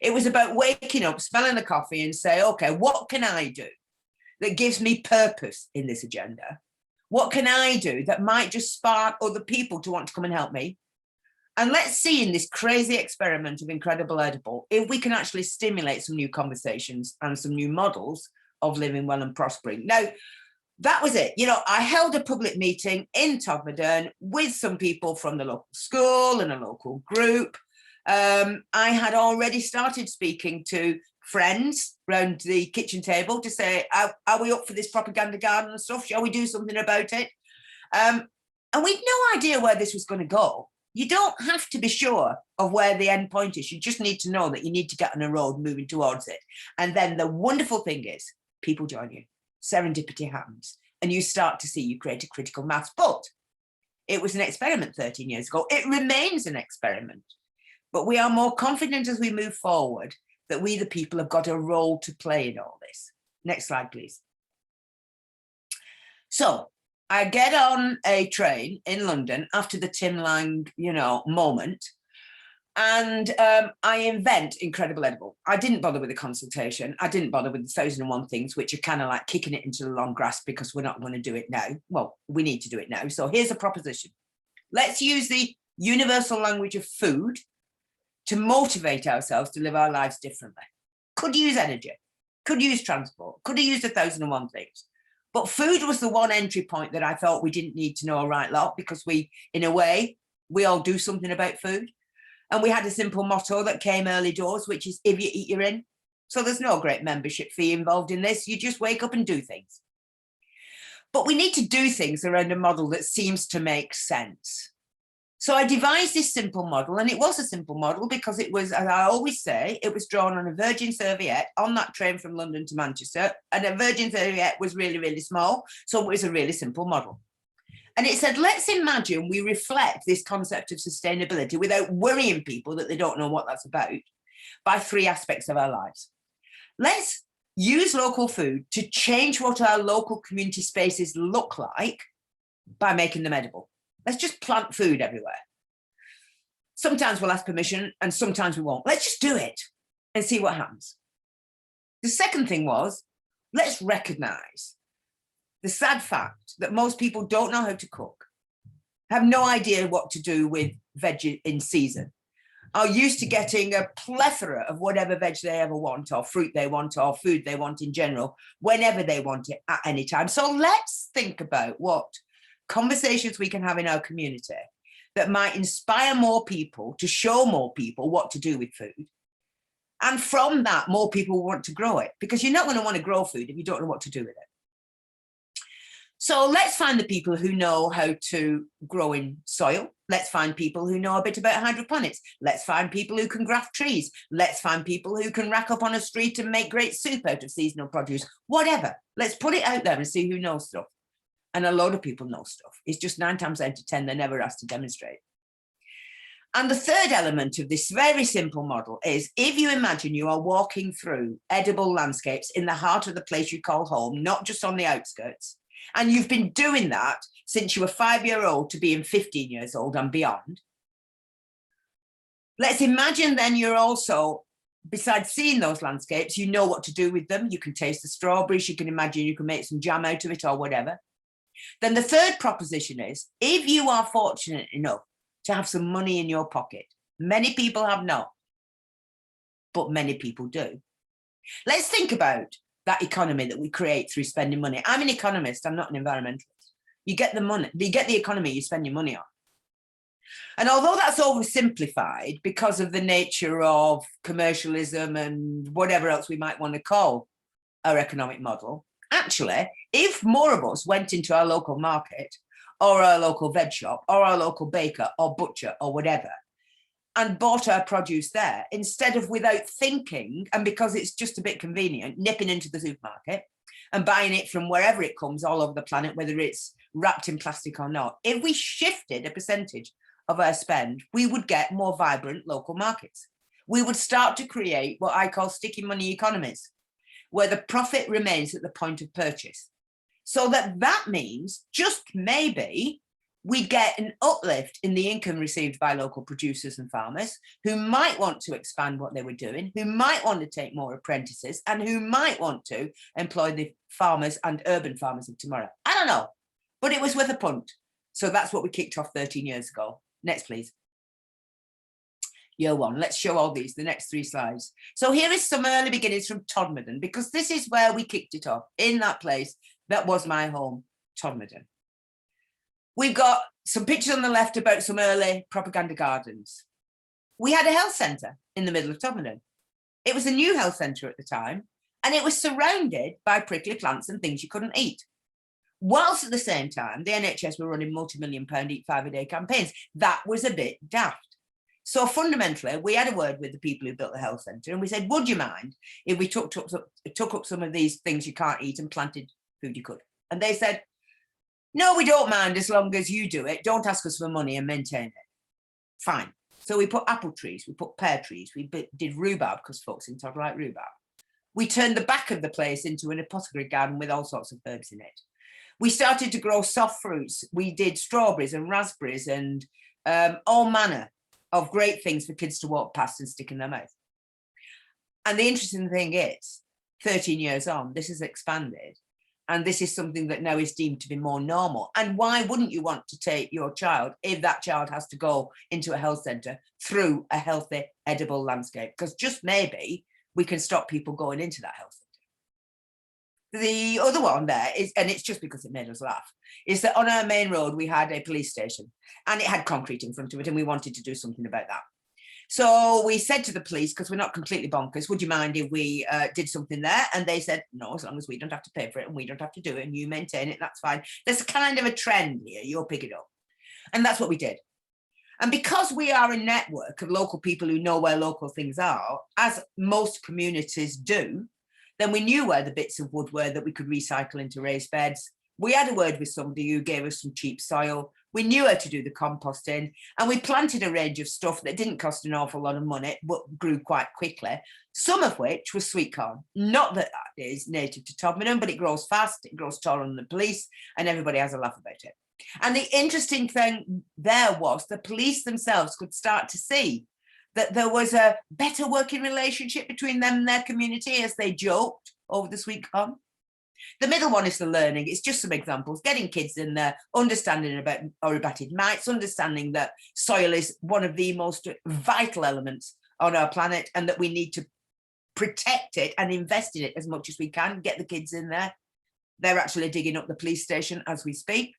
It was about waking up, smelling the coffee and say, okay, what can I do that gives me purpose in this agenda? What can I do that might just spark other people to want to come and help me? And let's see in this crazy experiment of Incredible Edible if we can actually stimulate some new conversations and some new models of living well and prospering. Now, that was it. I held a public meeting in Todmorden with some people from the local school and a local group. I had already started speaking to friends around the kitchen table to say, are we up for this propaganda garden and stuff? Shall we do something about it? And we'd no idea where this was going to go. You don't have to be sure of where the end point is. You just need to know that you need to get on a road moving towards it. And then the wonderful thing is, people join you. Serendipity happens. and you start to see you create a critical mass. But it was an experiment 13 years ago. It remains an experiment. But we are more confident as we move forward that we, the people, have got a role to play in all this. Next slide, please. So I get on a train in London after the Tim Lang, moment, and I invent Incredible Edible. I didn't bother with the consultation. I didn't bother with the 1001 things, which are kind of like kicking it into the long grass because we're not going to do it now. Well, we need to do it now. So here's a proposition. Let's use the universal language of food to motivate ourselves to live our lives differently. Could use energy, could use transport, could have used 1001 things. But food was the one entry point that I thought we didn't need to know a right lot, because we, in a way, we all do something about food. And we had a simple motto that came early doors, which is if you eat, you're in. So there's no great membership fee involved in this. You just wake up and do things. But we need to do things around a model that seems to make sense. So I devised this simple model, and it was a simple model because it was, as I always say, it was drawn on a Virgin serviette on that train from London to Manchester. And a Virgin serviette was really, really small. So it was a really simple model. And it said, let's imagine we reflect this concept of sustainability without worrying people that they don't know what that's about by three aspects of our lives. Let's use local food to change what our local community spaces look like by making them edible. Let's just plant food everywhere. Sometimes we'll ask permission and sometimes we won't. Let's just do it and see what happens. The second thing was, let's recognize the sad fact that most people don't know how to cook, have no idea what to do with veg in season, are used to getting a plethora of whatever veg they ever want, or fruit they want, or food they want in general, whenever they want it at any time. So let's think about what conversations we can have in our community that might inspire more people to show more people what to do with food. And from that, more people want to grow it, because you're not going to want to grow food if you don't know what to do with it. So let's find the people who know how to grow in soil. Let's find people who know a bit about hydroponics. Let's find people who can graft trees. Let's find people who can rack up on a street and make great soup out of seasonal produce. Whatever. Let's put it out there and see who knows stuff. And a load of people know stuff. It's just 9 times out of 10, they're never asked to demonstrate. And the third element of this very simple model is, if you imagine you are walking through edible landscapes in the heart of the place you call home, not just on the outskirts, and you've been doing that since you were 5-year-old to being 15 years old and beyond. Let's imagine then you're also, besides seeing those landscapes, you know what to do with them. You can taste the strawberries. You can imagine you can make some jam out of it or whatever. Then the third proposition is, if you are fortunate enough to have some money in your pocket, many people have not, but many people do. Let's think about that economy that we create through spending money. I'm an economist, I'm not an environmentalist. You get the money, you get the economy you spend your money on. And although that's oversimplified because of the nature of commercialism and whatever else we might want to call our economic model, actually, if more of us went into our local market or our local veg shop or our local baker or butcher or whatever, and bought our produce there, instead of, without thinking, and because it's just a bit convenient, nipping into the supermarket and buying it from wherever it comes all over the planet, whether it's wrapped in plastic or not, if we shifted a percentage of our spend, we would get more vibrant local markets. We would start to create what I call sticky money economies, where the profit remains at the point of purchase. So that means, just maybe, we get an uplift in the income received by local producers and farmers who might want to expand what they were doing, who might want to take more apprentices, and who might want to employ the farmers and urban farmers of tomorrow. I don't know, but it was worth a punt. So that's what we kicked off 13 years ago. Next, please. Year one. Let's show all these, the next 3 slides. So here is some early beginnings from Todmorden, because this is where we kicked it off, in that place that was my home, Todmorden. We've got some pictures on the left about some early propaganda gardens. We had a health centre in the middle of Todmorden. It was a new health centre at the time, and it was surrounded by prickly plants and things you couldn't eat. Whilst at the same time, the NHS were running multi-million-pound eat 5-a-day campaigns. That was a bit daft. So fundamentally, we had a word with the people who built the health centre, and we said, would you mind if we took up some of these things you can't eat and planted food you could? And they said, No, we don't mind as long as you do it. Don't ask us for money and maintain it. Fine. So we put apple trees, we put pear trees, we did rhubarb because folks in Todd like rhubarb. We turned the back of the place into an apothecary garden with all sorts of herbs in it. We started to grow soft fruits. We did strawberries and raspberries and all manner of great things for kids to walk past and stick in their mouth. And the interesting thing is, 13 years on, this has expanded. And this is something that now is deemed to be more normal. And why wouldn't you want to take your child, if that child has to go into a health centre, through a healthy, edible landscape? Because just maybe we can stop people going into that health centre. The other one there is, and it's just because it made us laugh, is that on our main road, we had a police station and it had concrete in front of it and we wanted to do something about that. So we said to the police, because we're not completely bonkers, would you mind if we did something there? And they said, no, as long as we don't have to pay for it and we don't have to do it and you maintain it, that's fine. There's kind of a trend here, you'll pick it up. And that's what we did. And because we are a network of local people who know where local things are, as most communities do, then we knew where the bits of wood were that we could recycle into raised beds. We had a word with somebody who gave us some cheap soil. We knew how to do the composting, and we planted a range of stuff that didn't cost an awful lot of money, but grew quite quickly, some of which was sweet corn. Not that that is native to Todmorden, but it grows fast, it grows taller than the police, and everybody has a laugh about it. And the interesting thing there was the police themselves could start to see that there was a better working relationship between them and their community as they joked over the sweet corn. The middle one is the learning. It's just some examples, getting kids in there, understanding about oribatid mites, understanding that soil is one of the most vital elements on our planet and that we need to protect it and invest in it as much as we can, get the kids in there. They're actually digging up the police station as we speak.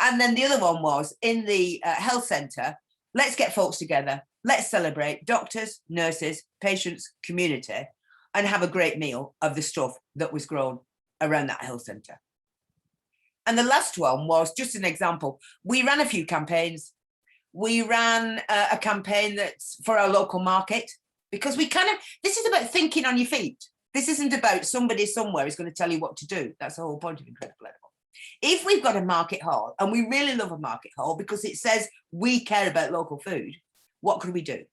And then the other one was in the health centre, let's get folks together, let's celebrate doctors, nurses, patients, community, and have a great meal of the stuff that was grown around that health centre. And the last one was just an example. We ran a few campaigns. We ran a campaign that's for our local market, because we kind of, this is about thinking on your feet. This isn't about somebody somewhere is going to tell you what to do. That's the whole point of Incredible Edible. If we've got a market hall, and we really love a market hall because it says we care about local food, what could we do?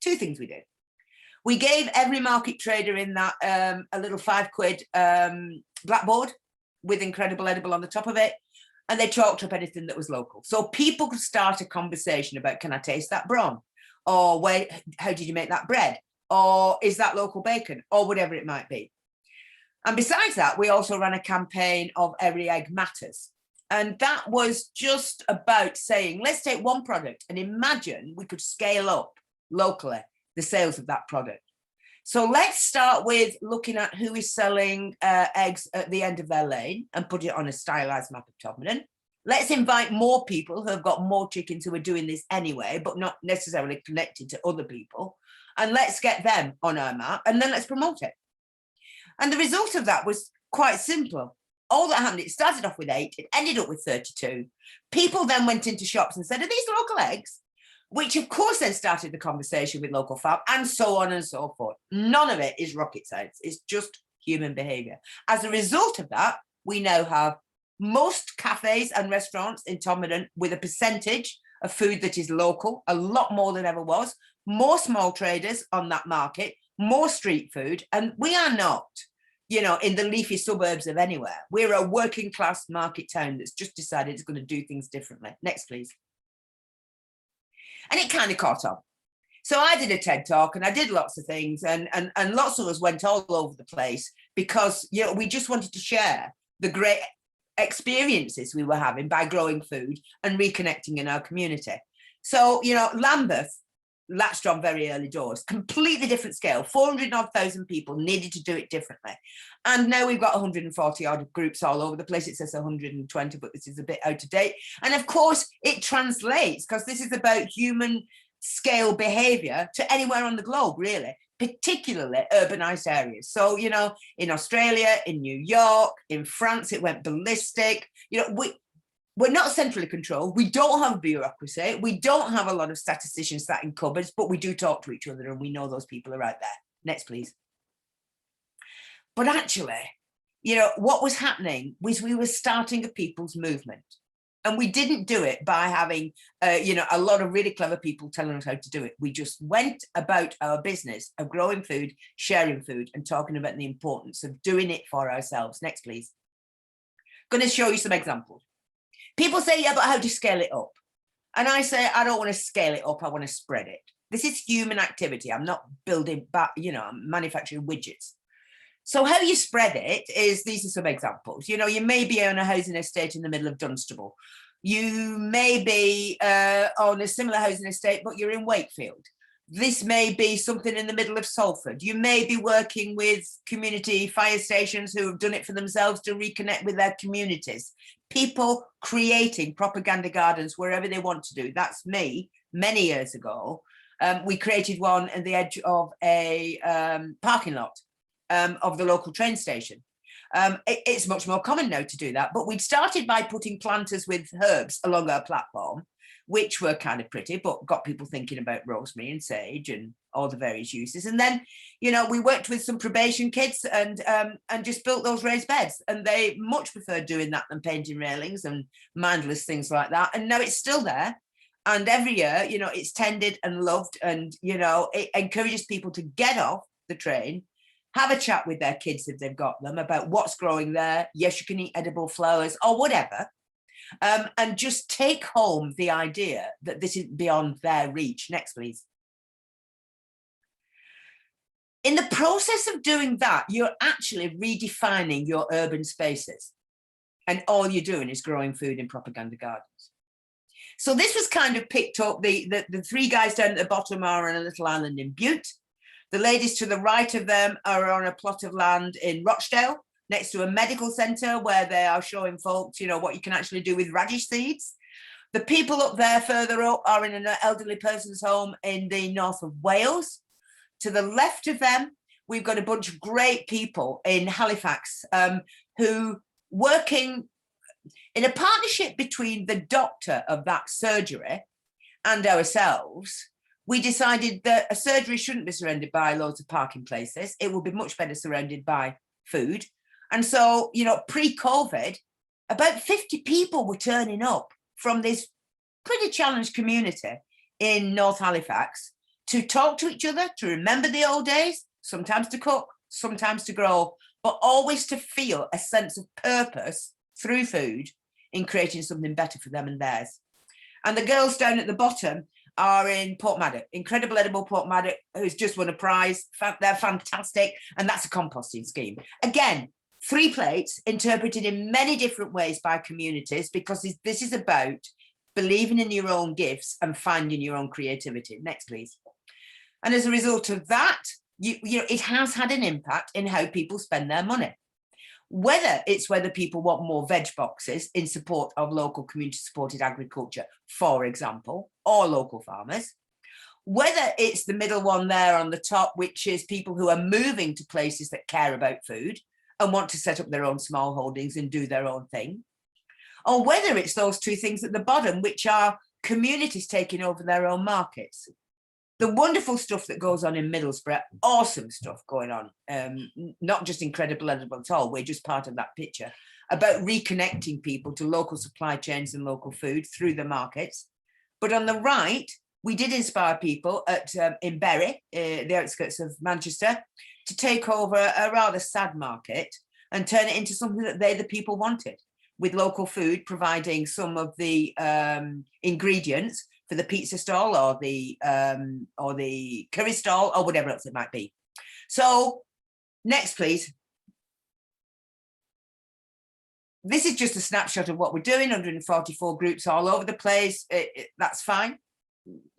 Two things we did. We gave every market trader in that a little £5 blackboard with Incredible Edible on the top of it, and they chalked up anything that was local. So people could start a conversation about, can I taste that brawn? Or how did you make that bread? Or is that local bacon? Or whatever it might be. And besides that, we also ran a campaign of Every Egg Matters. And that was just about saying, let's take one product and imagine we could scale up locally the sales of that product. So let's start with looking at who is selling eggs at the end of their lane and put it on a stylized map of Todmorden. Let's invite more people who have got more chickens who are doing this anyway, but not necessarily connected to other people. And let's get them on our map and then let's promote it. And the result of that was quite simple. All that happened, it started off with 8, it ended up with 32. People then went into shops and said, are these local eggs? Which of course then started the conversation with local farm and so on and so forth. None of it is rocket science. It's just human behaviour. As a result of that, we now have most cafes and restaurants in Todmorden with a percentage of food that is local, a lot more than ever was, more small traders on that market, more street food. And we are not, you know, in the leafy suburbs of anywhere. We're a working class market town that's just decided it's going to do things differently. Next, please. And it kind of caught on. So I did a TED talk and I did lots of things and lots of us went all over the place because, you know, we just wanted to share the great experiences we were having by growing food and reconnecting in our community. So, you know, Lambeth latched on very early doors, completely different scale, 400,000 people needed to do it differently. And now we've got 140 odd groups all over the place. It says 120, but this is a bit out of date. And of course it translates because this is about human scale behavior to anywhere on the globe, really, particularly urbanized areas. So, you know, in Australia, in New York, in France, it went ballistic. You know, we're not centrally controlled. We don't have bureaucracy. We don't have a lot of statisticians sat in cupboards, but we do talk to each other and we know those people are out there. Next, please. But actually, you know, what was happening was we were starting a people's movement. And we didn't do it by having, a lot of really clever people telling us how to do it. We just went about our business of growing food, sharing food, and talking about the importance of doing it for ourselves. Next, please. Going to show you some examples. People say, yeah, but how do you scale it up? And I say, I don't want to scale it up. I want to spread it. This is human activity. I'm not building, I'm manufacturing widgets. So how you spread it is, these are some examples. You may be on a housing estate in the middle of Dunstable. You may be on a similar housing estate, but you're in Wakefield. This may be something in the middle of Salford. You may be working with community fire stations who have done it for themselves to reconnect with their communities. People creating propaganda gardens wherever they want to do. That's me, many years ago. We created one at the edge of a parking lot of the local train station. It's much more common now to do that, but we'd started by putting planters with herbs along our platform, which were kind of pretty, but got people thinking about rosemary and sage and all the various uses. And then, we worked with some probation kids and just built those raised beds. And they much preferred doing that than painting railings and mindless things like that. And now it's still there. And every year, it's tended and loved, and, it encourages people to get off the train, have a chat with their kids if they've got them about what's growing there. Yes, you can eat edible flowers or whatever. And just take home the idea that this is beyond their reach. Next, please. In the process of doing that, you're actually redefining your urban spaces. And all you're doing is growing food in propaganda gardens. So this was kind of picked up. The three guys down at the bottom are on a little island in Bute. The ladies to the right of them are on a plot of land in Rochdale, next to a medical centre where they are showing folks, what you can actually do with radish seeds. The people up there further up are in an elderly person's home in the north of Wales. To the left of them, we've got a bunch of great people in Halifax who working in a partnership between the doctor of that surgery and ourselves. We decided that a surgery shouldn't be surrounded by loads of parking places. It would be much better surrounded by food. And so, pre-COVID, about 50 people were turning up from this pretty challenged community in North Halifax to talk to each other, to remember the old days, sometimes to cook, sometimes to grow, but always to feel a sense of purpose through food in creating something better for them and theirs. And the girls down at the bottom are in Portmaddock, incredible edible Portmaddock, who's just won a prize. They're fantastic. And that's a composting scheme. Again, 3 plates interpreted in many different ways by communities, because this is about believing in your own gifts and finding your own creativity. Next, please. And as a result of that, it has had an impact in how people spend their money. Whether people want more veg boxes in support of local community supported agriculture, for example, or local farmers, whether it's the middle one there on the top, which is people who are moving to places that care about food and want to set up their own small holdings and do their own thing, or whether it's those 2 things at the bottom, which are communities taking over their own markets. The wonderful stuff that goes on in Middlesbrough, awesome stuff going on, not just incredible edible at all, we're just part of that picture, about reconnecting people to local supply chains and local food through the markets. But on the right, we did inspire people in Bury, the outskirts of Manchester, to take over a rather sad market and turn it into something that the people wanted, with local food providing some of the ingredients for the pizza stall or the curry stall or whatever else it might be. So next, please. This is just a snapshot of what we're doing, 144 groups all over the place. That's fine.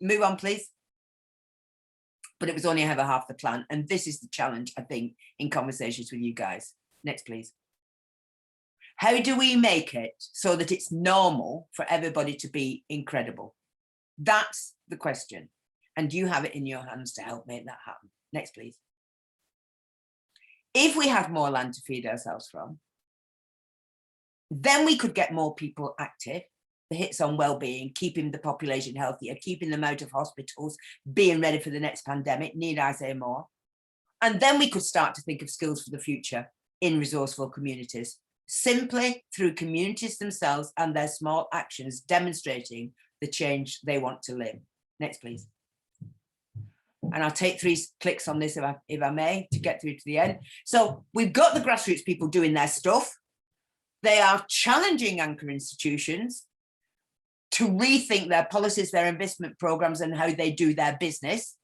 Move on, please. But it was only ever half the plan. And this is the challenge, I think, in conversations with you guys. Next, please. How do we make it so that it's normal for everybody to be incredible? That's the question. And you have it in your hands to help make that happen. Next, please. If we had more land to feed ourselves from, then we could get more people active. The hits on well-being, keeping the population healthier, keeping them out of hospitals, being ready for the next pandemic, need I say more? And then we could start to think of skills for the future in resourceful communities. simply through communities themselves and their small actions demonstrating the change they want to live. Next, please. And I'll take 3 clicks on this if I may, to get through to the end. So we've got the grassroots people doing their stuff. They are challenging anchor institutions to rethink their policies, their investment programs, and how they do their business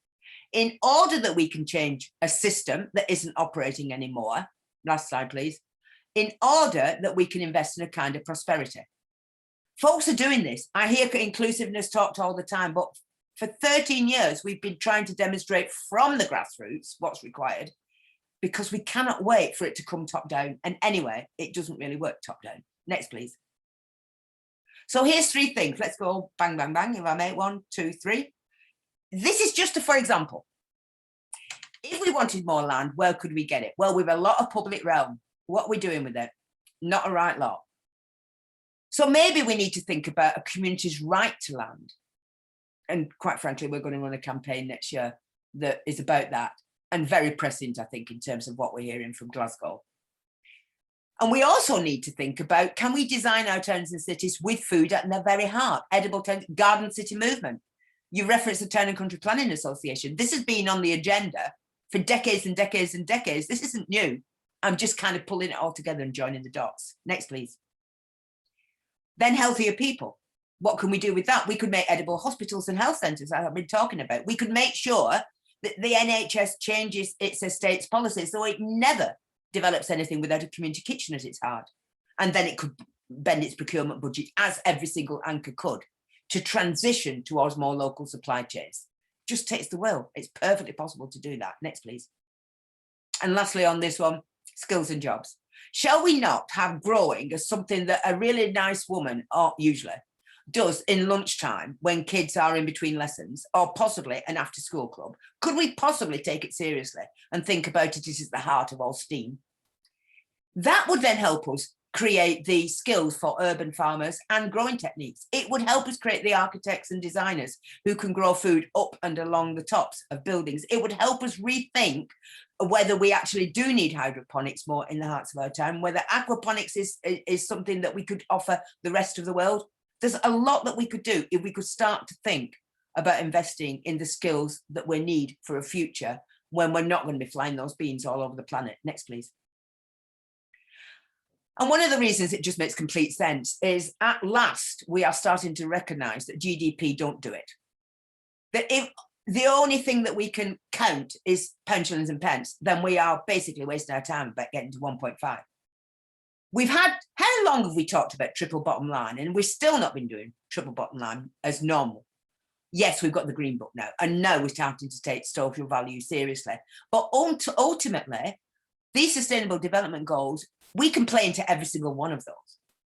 in order that we can change a system that isn't operating anymore. Last slide, please. In order that we can invest in a kind of prosperity. Folks are doing this. I hear inclusiveness talked all the time, but for 13 years, we've been trying to demonstrate from the grassroots what's required, because we cannot wait for it to come top down. And anyway, it doesn't really work top down. Next, please. So here's 3 things. Let's go bang, bang, bang, if I may. 1, 2, 3. This is just for example. If we wanted more land, where could we get it? Well, we've a lot of public realm. What are we doing with it? Not a right lot. So maybe we need to think about a community's right to land. And quite frankly, we're going to run a campaign next year that is about that, and very prescient, I think, in terms of what we're hearing from Glasgow. And we also need to think about, can we design our towns and cities with food at their very heart? Edible towns, garden city movement. You referenced the Town and Country Planning Association. This has been on the agenda for decades and decades and decades. This isn't new. I'm just kind of pulling it all together and joining the dots. Next, please. Then healthier people. What can we do with that? We could make edible hospitals and health centres, as I've been talking about. We could make sure that the NHS changes its estates policy so it never develops anything without a community kitchen at its heart. And then it could bend its procurement budget, as every single anchor could, to transition towards more local supply chains. Just takes the will. It's perfectly possible to do that. Next, please. And lastly on this one, skills and jobs. Shall we not have growing as something that a really nice woman, or usually, does in lunchtime when kids are in between lessons, or possibly an after school club? Could we possibly take it seriously and think about it as the heart of all STEAM? That would then help us create the skills for urban farmers and growing techniques. It would help us create the architects and designers who can grow food up and along the tops of buildings. It would help us rethink whether we actually do need hydroponics more in the hearts of our town, whether aquaponics is something that we could offer the rest of the world. There's a lot that we could do if we could start to think about investing in the skills that we need for a future when we're not going to be flying those beans all over the planet. Next, please. And one of the reasons it just makes complete sense is at last we are starting to recognise that GDP don't do it. That if the only thing that we can count is pound, shillings and pence, then we are basically wasting our time about getting to 1.5. We've had, how long have we talked about triple bottom line? And we've still not been doing triple bottom line as normal. Yes, we've got the Green Book now, and now we're starting to take social value seriously. But ultimately, these sustainable development goals, we can play into every single one of those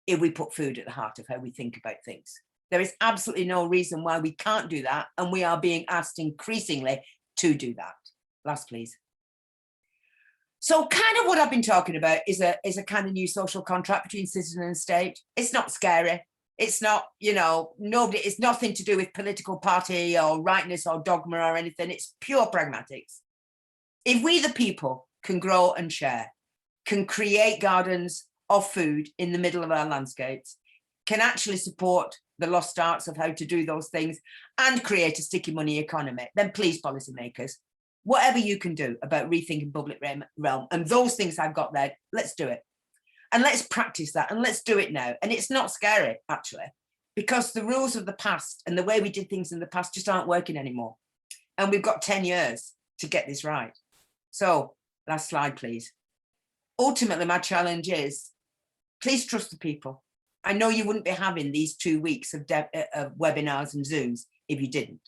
if we put food at the heart of how we think about things. There is absolutely no reason why we can't do that, and we are being asked increasingly to do that. Last, please. So kind of what I've been talking about is a kind of new social contract between citizen and state. It's not scary. It's not, you know, it's nothing to do with political party or rightness or dogma or anything. It's pure pragmatics. If we, the people, can grow and share, can create gardens of food in the middle of our landscapes, can actually support the lost arts of how to do those things and create a sticky money economy, then please, policymakers, whatever you can do about rethinking public realm and those things I've got there, let's do it. And let's practice that, and let's do it now. And it's not scary, actually, because the rules of the past and the way we did things in the past just aren't working anymore. And we've got 10 years to get this right. So, last slide, please. Ultimately, my challenge is, please trust the people. I know you wouldn't be having these 2 weeks of webinars and Zooms if you didn't.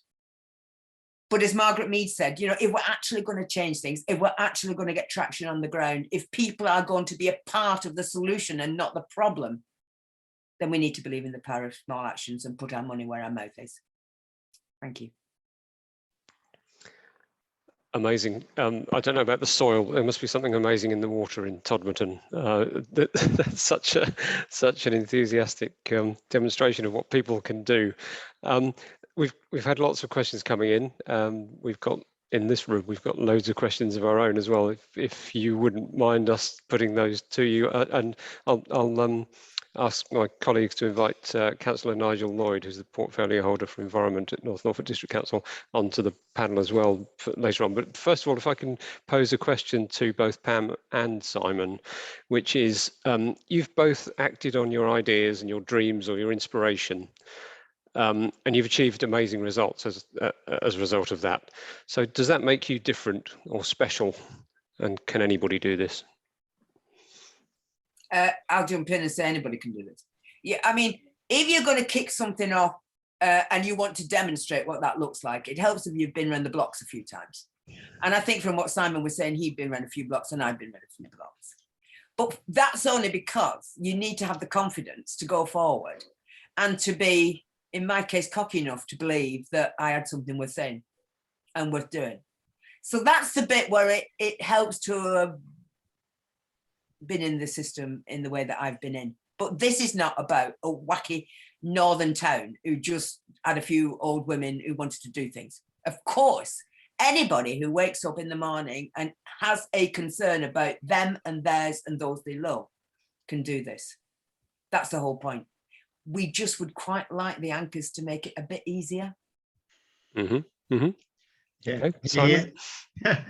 But as Margaret Mead said, you know, if we're actually going to change things, if we're actually going to get traction on the ground, if people are going to be a part of the solution and not the problem, then we need to believe in the power of small actions and put our money where our mouth is. Thank you. Amazing. I don't know about the soil. There must be something amazing in the water in Todmerton. That's such an enthusiastic demonstration of what people can do. We've had lots of questions coming in. We've got in this room, we've got loads of questions of our own as well. If you wouldn't mind us putting those to you, and I'll ask my colleagues to invite Councillor Nigel Lloyd, who's the portfolio holder for Environment at North Norfolk District Council, onto the panel as well later on. But first of all, if I can pose a question to both Pam and Simon, which is, you've both acted on your ideas and your dreams or your inspiration, and you've achieved amazing results as a result of that. So does that make you different or special? And can anybody do this? I'll jump in and say anybody can do this. Yeah, I mean, if you're going to kick something off and you want to demonstrate what that looks like, it helps if you've been around the blocks a few times. And I think from what Simon was saying, he'd been around a few blocks and I've been around a few blocks. But that's only because you need to have the confidence to go forward and to be, in my case, cocky enough to believe that I had something worth saying and worth doing. So that's the bit where it helps to have been in the system in the way that I've been in. But this is not about a wacky northern town who just had a few old women who wanted to do things. Of course, anybody who wakes up in the morning and has a concern about them and theirs and those they love can do this. That's the whole point. We just would quite like the anchors to make it a bit easier. Mm-hmm. Mm-hmm. Yeah. Okay, Simon? Yeah.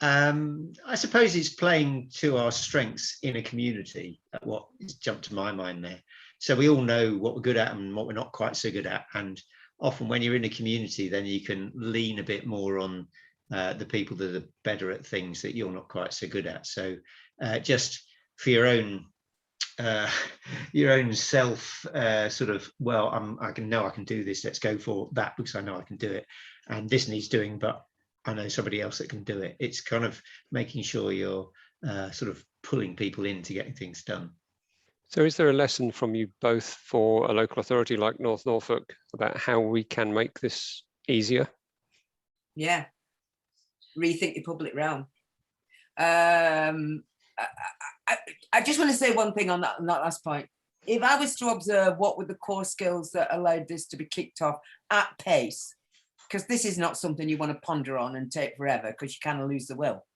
I suppose it's playing to our strengths in a community. What has jumped to my mind there. So we all know what we're good at and what we're not quite so good at. And often when you're in a community, then you can lean a bit more on the people that are better at things that you're not quite so good at. So just for your own self sort of, well, I can do this. Let's go for that because I know I can do it. And this needs doing, but I know somebody else that can do it. It's kind of making sure you're sort of pulling people in to getting things done. So is there a lesson from you both for a local authority like North Norfolk about how we can make this easier? Yeah, rethink the public realm. I just want to say one thing on that last point. If I was to observe what were the core skills that allowed this to be kicked off at pace, because this is not something you want to ponder on and take forever because you kind of lose the will.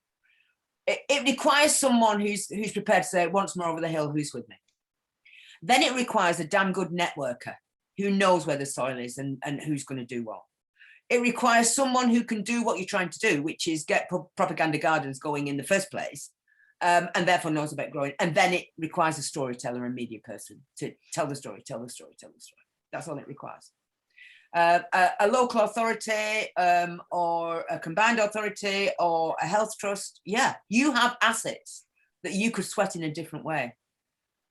It requires someone who's prepared to say, once more over the hill, who's with me? Then it requires a damn good networker who knows where the soil is and who's going to do what. It requires someone who can do what you're trying to do, which is get propaganda gardens going in the first place, and therefore knows about growing. And then it requires a storyteller and media person to tell the story. That's all it requires. A local authority or a combined authority or a health trust, yeah, you have assets that you could sweat in a different way.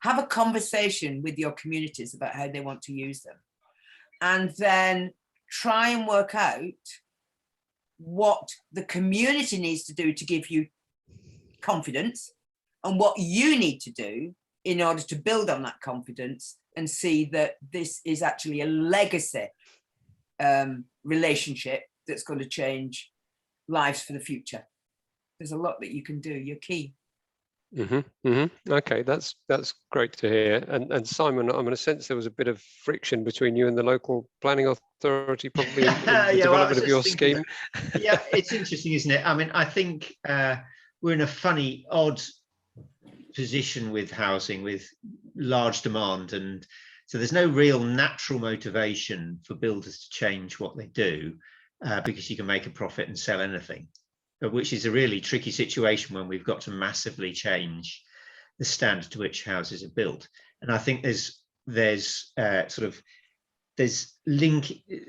Have a conversation with your communities about how they want to use them, and then try and work out what the community needs to do to give you confidence and what you need to do in order to build on that confidence and see that this is actually a legacy relationship that's going to change lives for the future. There's a lot that you can do. You're key. Okay, that's great to hear. And Simon, I'm going to sense there was a bit of friction between you and the local planning authority, probably in the development of your scheme. Yeah, it's interesting, isn't it? I mean, I think we're in a funny, odd position with housing, with large demand, and so there's no real natural motivation for builders to change what they do because you can make a profit and sell anything, which is a really tricky situation when we've got to massively change the standard to which houses are built. And I think there's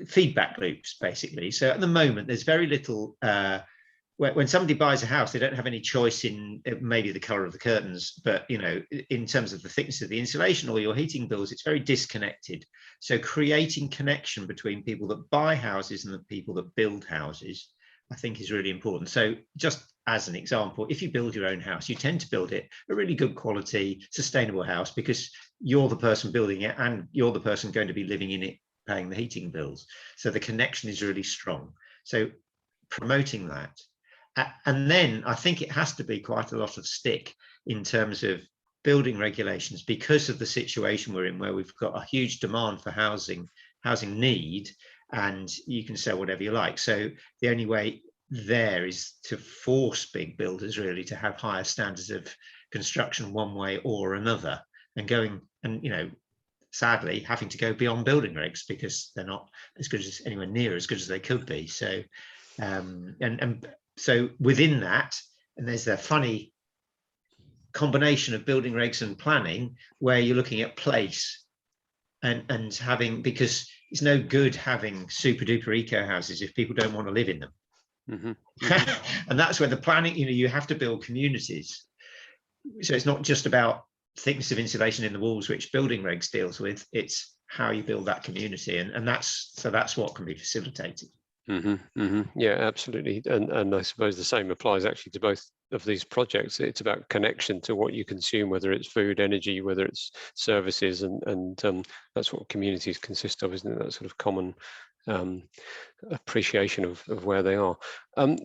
feedback loops, basically. So at the moment, there's very little, when somebody buys a house, they don't have any choice in maybe the color of the curtains, but in terms of the thickness of the insulation or your heating bills, it's very disconnected. So creating connection between people that buy houses and the people that build houses, I think, is really important. So just as an example, if you build your own house, you tend to build it a really good quality, sustainable house because you're the person building it and you're the person going to be living in it, paying the heating bills. So the connection is really strong. So promoting that. And then I think it has to be quite a lot of stick in terms of building regulations because of the situation we're in, where we've got a huge demand for housing need, and you can sell whatever you like. So the only way there is to force big builders really to have higher standards of construction one way or another, and going and, you know, sadly having to go beyond building regs because they're not as good as, anywhere near as good as they could be. So and so within that, and there's a funny combination of building regs and planning where you're looking at place and having, because it's no good having super duper eco houses if people don't want to live in them. And that's where the planning, you know, you have to build communities. So it's not just about thickness of insulation in the walls, which building regs deals with, it's how you build that community, and that's what can be facilitated. Yeah, absolutely. And I suppose the same applies actually to both of these projects. It's about connection to what you consume, whether it's food, energy, whether it's services, and that's what communities consist of, isn't it? That sort of common appreciation of where they are.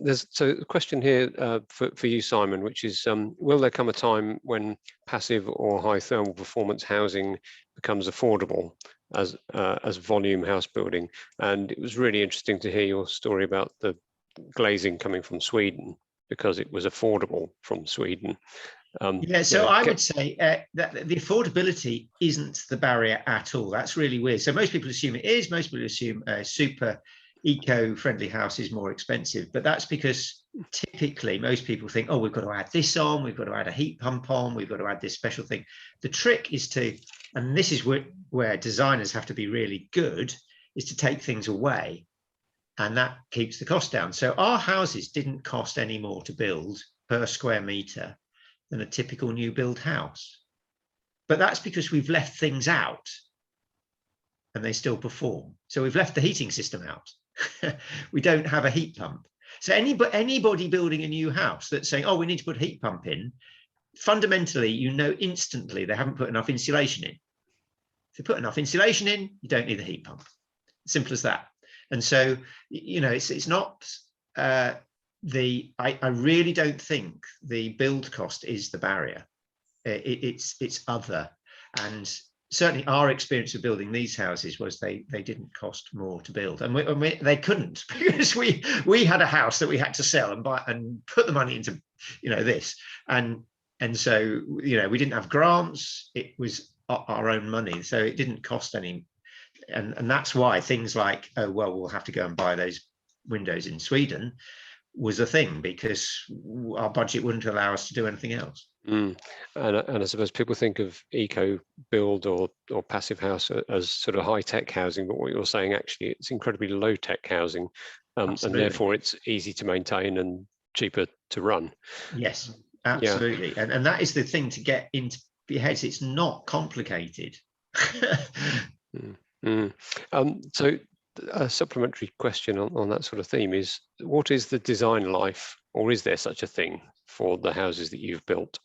There's a question here for you, Simon, which is, will there come a time when passive or high thermal performance housing becomes affordable as volume house building? And it was really interesting to hear your story about the glazing coming from Sweden because it was affordable from Sweden. Yeah, so I would say that the affordability isn't the barrier at all. That's really weird. So most people assume it is. Most people assume a super eco-friendly house is more expensive, but that's because typically most people think, oh, we've got to add this on, we've got to add a heat pump on, we've got to add this special thing. The trick is to, and this is where designers have to be really good, is to take things away, and that keeps the cost down. So our houses didn't cost any more to build per square meter than a typical new build house. But that's because we've left things out and they still perform. So we've left the heating system out. We don't have a heat pump. So anybody building a new house that's saying, oh, we need to put a heat pump in, fundamentally, you know instantly they haven't put enough insulation in. If you put enough insulation in, you don't need a heat pump. Simple as that. And so, you know, it's not, I really don't think the build cost is the barrier. It's other. And certainly our experience of building these houses was they didn't cost more to build, and they couldn't, because we had a house that we had to sell and buy and put the money into, you know, this, and so, you know, we didn't have grants, it was our own money, so it didn't cost any, and that's why things like, oh well, we'll have to go and buy those windows in Sweden was a thing, because our budget wouldn't allow us to do anything else. And I suppose people think of eco build or passive house as sort of high-tech housing, but what you're saying, actually, it's incredibly low-tech housing, and therefore it's easy to maintain and cheaper to run. Yes, absolutely. Yeah. And that is the thing to get into your heads. It's not complicated. So a supplementary question on that sort of theme is, what is the design life, or is there such a thing for the houses that you've built?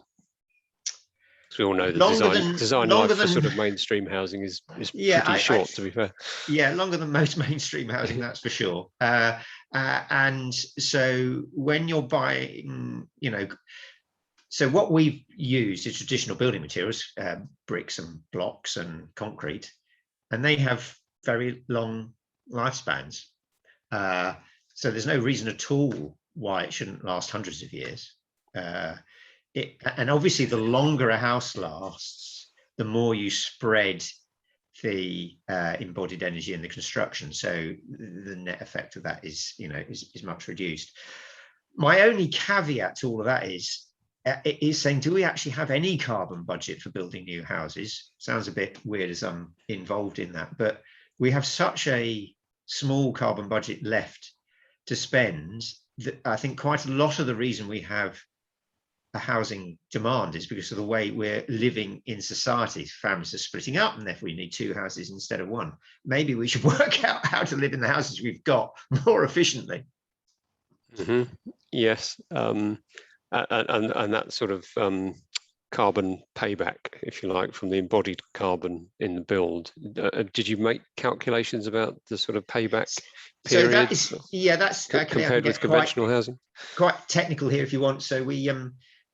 Because we all know the design life for sort of mainstream housing is pretty short, to be fair. Yeah, longer than most mainstream housing, that's for sure. And so when you're buying, you know, so what we've used is traditional building materials, bricks and blocks and concrete, and they have very long lifespans. So there's no reason at all why it shouldn't last hundreds of years. And obviously, the longer a house lasts, the more you spread the embodied energy in the construction. So the net effect of that is, you know, is much reduced. My only caveat to all of that is saying, do we actually have any carbon budget for building new houses? Sounds a bit weird as I'm involved in that, but we have such a small carbon budget left to spend that I think quite a lot of the reason we have a housing demand is because of the way we're living in society. Families are splitting up, and therefore we need two houses instead of one. Maybe we should work out how to live in the houses we've got more efficiently. Yes, and that sort of carbon payback, if you like, from the embodied carbon in the build. Did you make calculations about the sort of payback period? So that's compared with conventional housing. Quite technical here, if you want. So we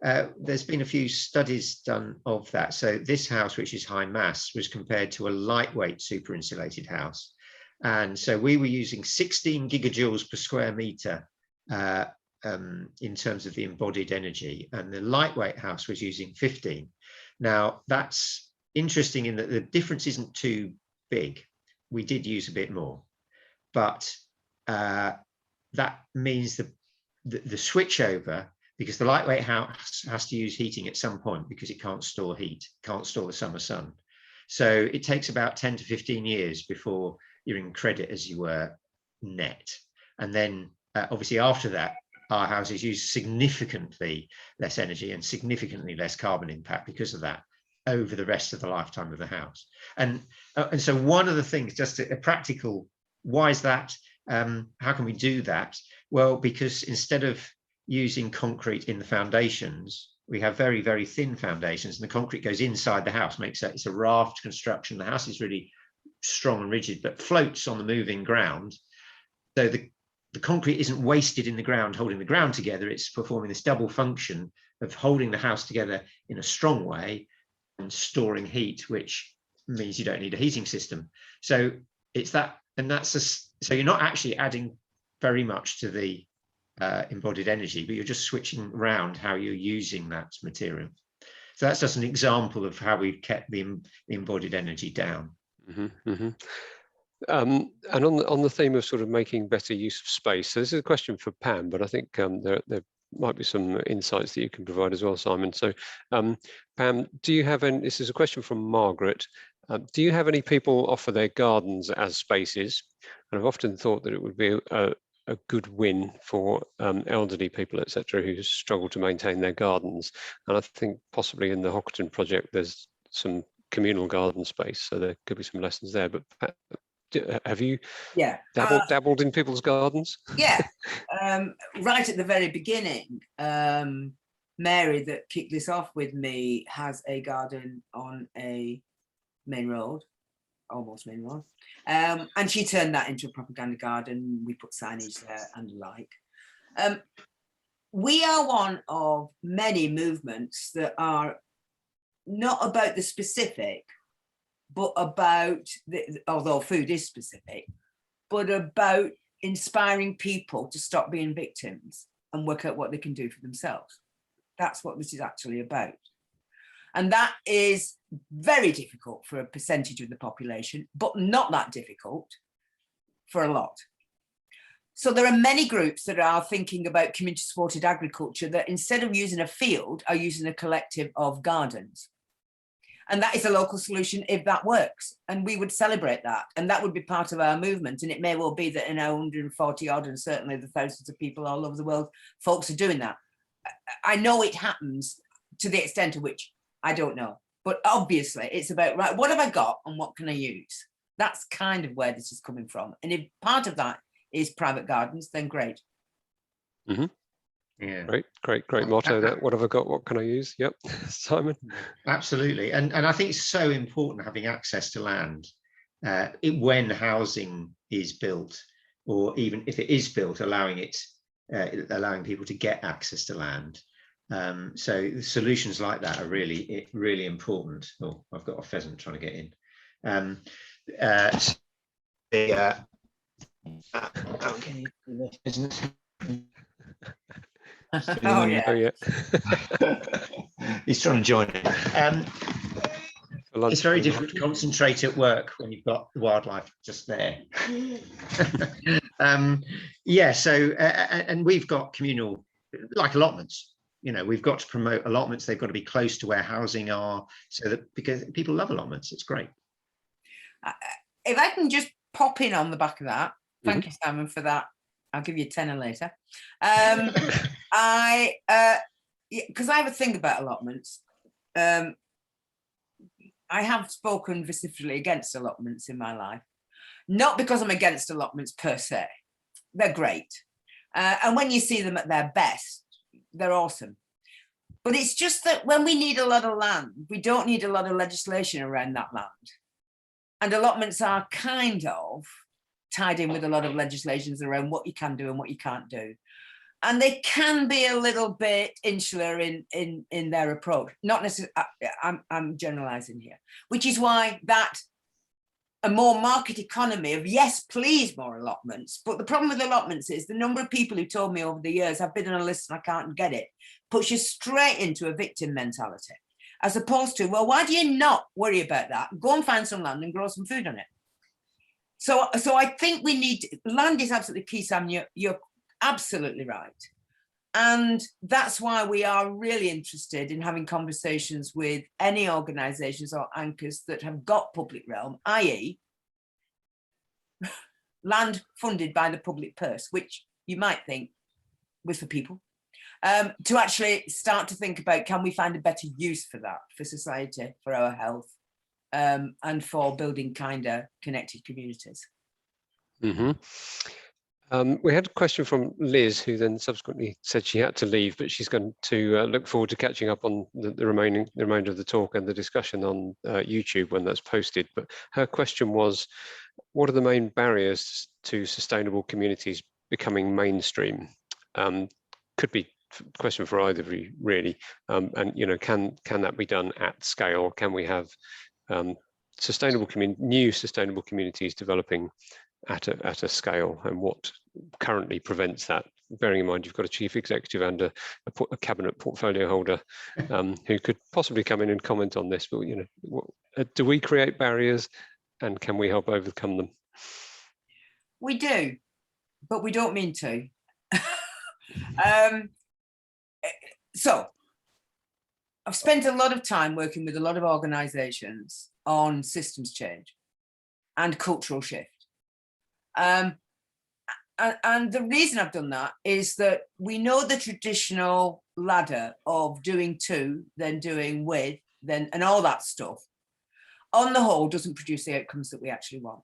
there's been a few studies done of that. So this house, which is high mass, was compared to a lightweight super insulated house, and so we were using 16 gigajoules per square meter in terms of the embodied energy, and the lightweight house was using 15. Now that's interesting in that the difference isn't too big. We did use a bit more, but that means the switch over, because the lightweight house has to use heating at some point because it can't store heat, can't store the summer sun. So it takes about 10 to 15 years before you're in credit, as you were, net. And then obviously after that, our houses use significantly less energy and significantly less carbon impact because of that over the rest of the lifetime of the house. And so one of the things, just a practical, why is that? How can we do that? Well, because instead of using concrete in the foundations, we have very, very thin foundations, and the concrete goes inside the house, makes that, it's a raft construction. The house is really strong and rigid, but floats on the moving ground. So the concrete isn't wasted in the ground, holding the ground together. It's performing this double function of holding the house together in a strong way and storing heat, which means you don't need a heating system. So it's that, and so you're not actually adding very much to the embodied energy, but you're just switching around how you're using that material. So that's just an example of how we've kept the embodied energy down. Mm-hmm, mm-hmm. And on the theme of sort of making better use of space, so this is a question for Pam, but I think there might be some insights that you can provide as well, Simon. So Pam, do you have any, this is a question from Margaret, do you have any people offer their gardens as spaces? And I've often thought that it would be a good win for elderly people, etc., who struggle to maintain their gardens. And I think possibly in the Hockerton project, there's some communal garden space, so there could be some lessons there. But have you dabbled in people's gardens? Yeah, right at the very beginning, Mary, that kicked this off with me, has a garden on a main road, almost main road, and she turned that into a propaganda garden. We put signage there and the like. We are one of many movements that are not about the specific, but about although food is specific, but about inspiring people to stop being victims and work out what they can do for themselves. That's what this is actually about. And that is very difficult for a percentage of the population, but not that difficult for a lot. So there are many groups that are thinking about community supported agriculture that instead of using a field are using a collective of gardens. And that is a local solution if that works. And we would celebrate that. And that would be part of our movement. And it may well be that in our 140 odd, and certainly the thousands of people all over the world, folks are doing that. I know it happens to the extent to which I don't know. But obviously it's about, right, what have I got and what can I use? That's kind of where this is coming from. And if part of that is private gardens, then great. Mm-hmm. Yeah, great motto. That, what have I got, what can I use? Yep. Simon. Absolutely. And I think it's so important having access to land when housing is built, or even if it is built, allowing people to get access to land. So solutions like that are really important. Oh, I've got a pheasant trying to get in. Oh yeah. He's trying to join in. It's very difficult to concentrate at work when you've got wildlife just there. Yeah, so and we've got communal, like allotments. You know, we've got to promote allotments. They've got to be close to where housing are, so that, because people love allotments. It's great. If I can just pop in on the back of that, thank you, Simon, for that. I'll give you a tenner later. Because I have a thing about allotments. I have spoken vociferously against allotments in my life, not because I'm against allotments per se. They're great. And when you see them at their best, they're awesome. But it's just that when we need a lot of land, we don't need a lot of legislation around that land. And allotments are kind of tied in with a lot of legislations around what you can do and what you can't do. And they can be a little bit insular in their approach. Not necessarily, I'm generalizing here, which is why that a more market economy of, yes, please, more allotments. But the problem with allotments is the number of people who told me over the years, I've been on a list and I can't get it, puts you straight into a victim mentality, as opposed to, well, why do you not worry about that? Go and find some land and grow some food on it. So I think we need, land is absolutely key, Sam, you're absolutely right. And that's why we are really interested in having conversations with any organisations or anchors that have got public realm, i.e. land funded by the public purse, which you might think was for people, to actually start to think about, can we find a better use for that, for society, for our health, and for building kinder connected communities. Mm-hmm. We had a question from Liz, who then subsequently said she had to leave, but she's going to look forward to catching up on the remainder of the talk and the discussion on YouTube when that's posted. But her question was, what are the main barriers to sustainable communities becoming mainstream? Could be a question for either of you, really. And can that be done at scale? Can we have new sustainable communities developing at a scale, and what currently prevents that? Bearing in mind you've got a chief executive and a cabinet portfolio holder who could possibly come in and comment on this. But do we create barriers, and can we help overcome them? We do, but we don't mean to. So I've spent a lot of time working with a lot of organisations on systems change and cultural shift. And the reason I've done that is that we know the traditional ladder of doing to, then doing with, then and all that stuff, on the whole, doesn't produce the outcomes that we actually want.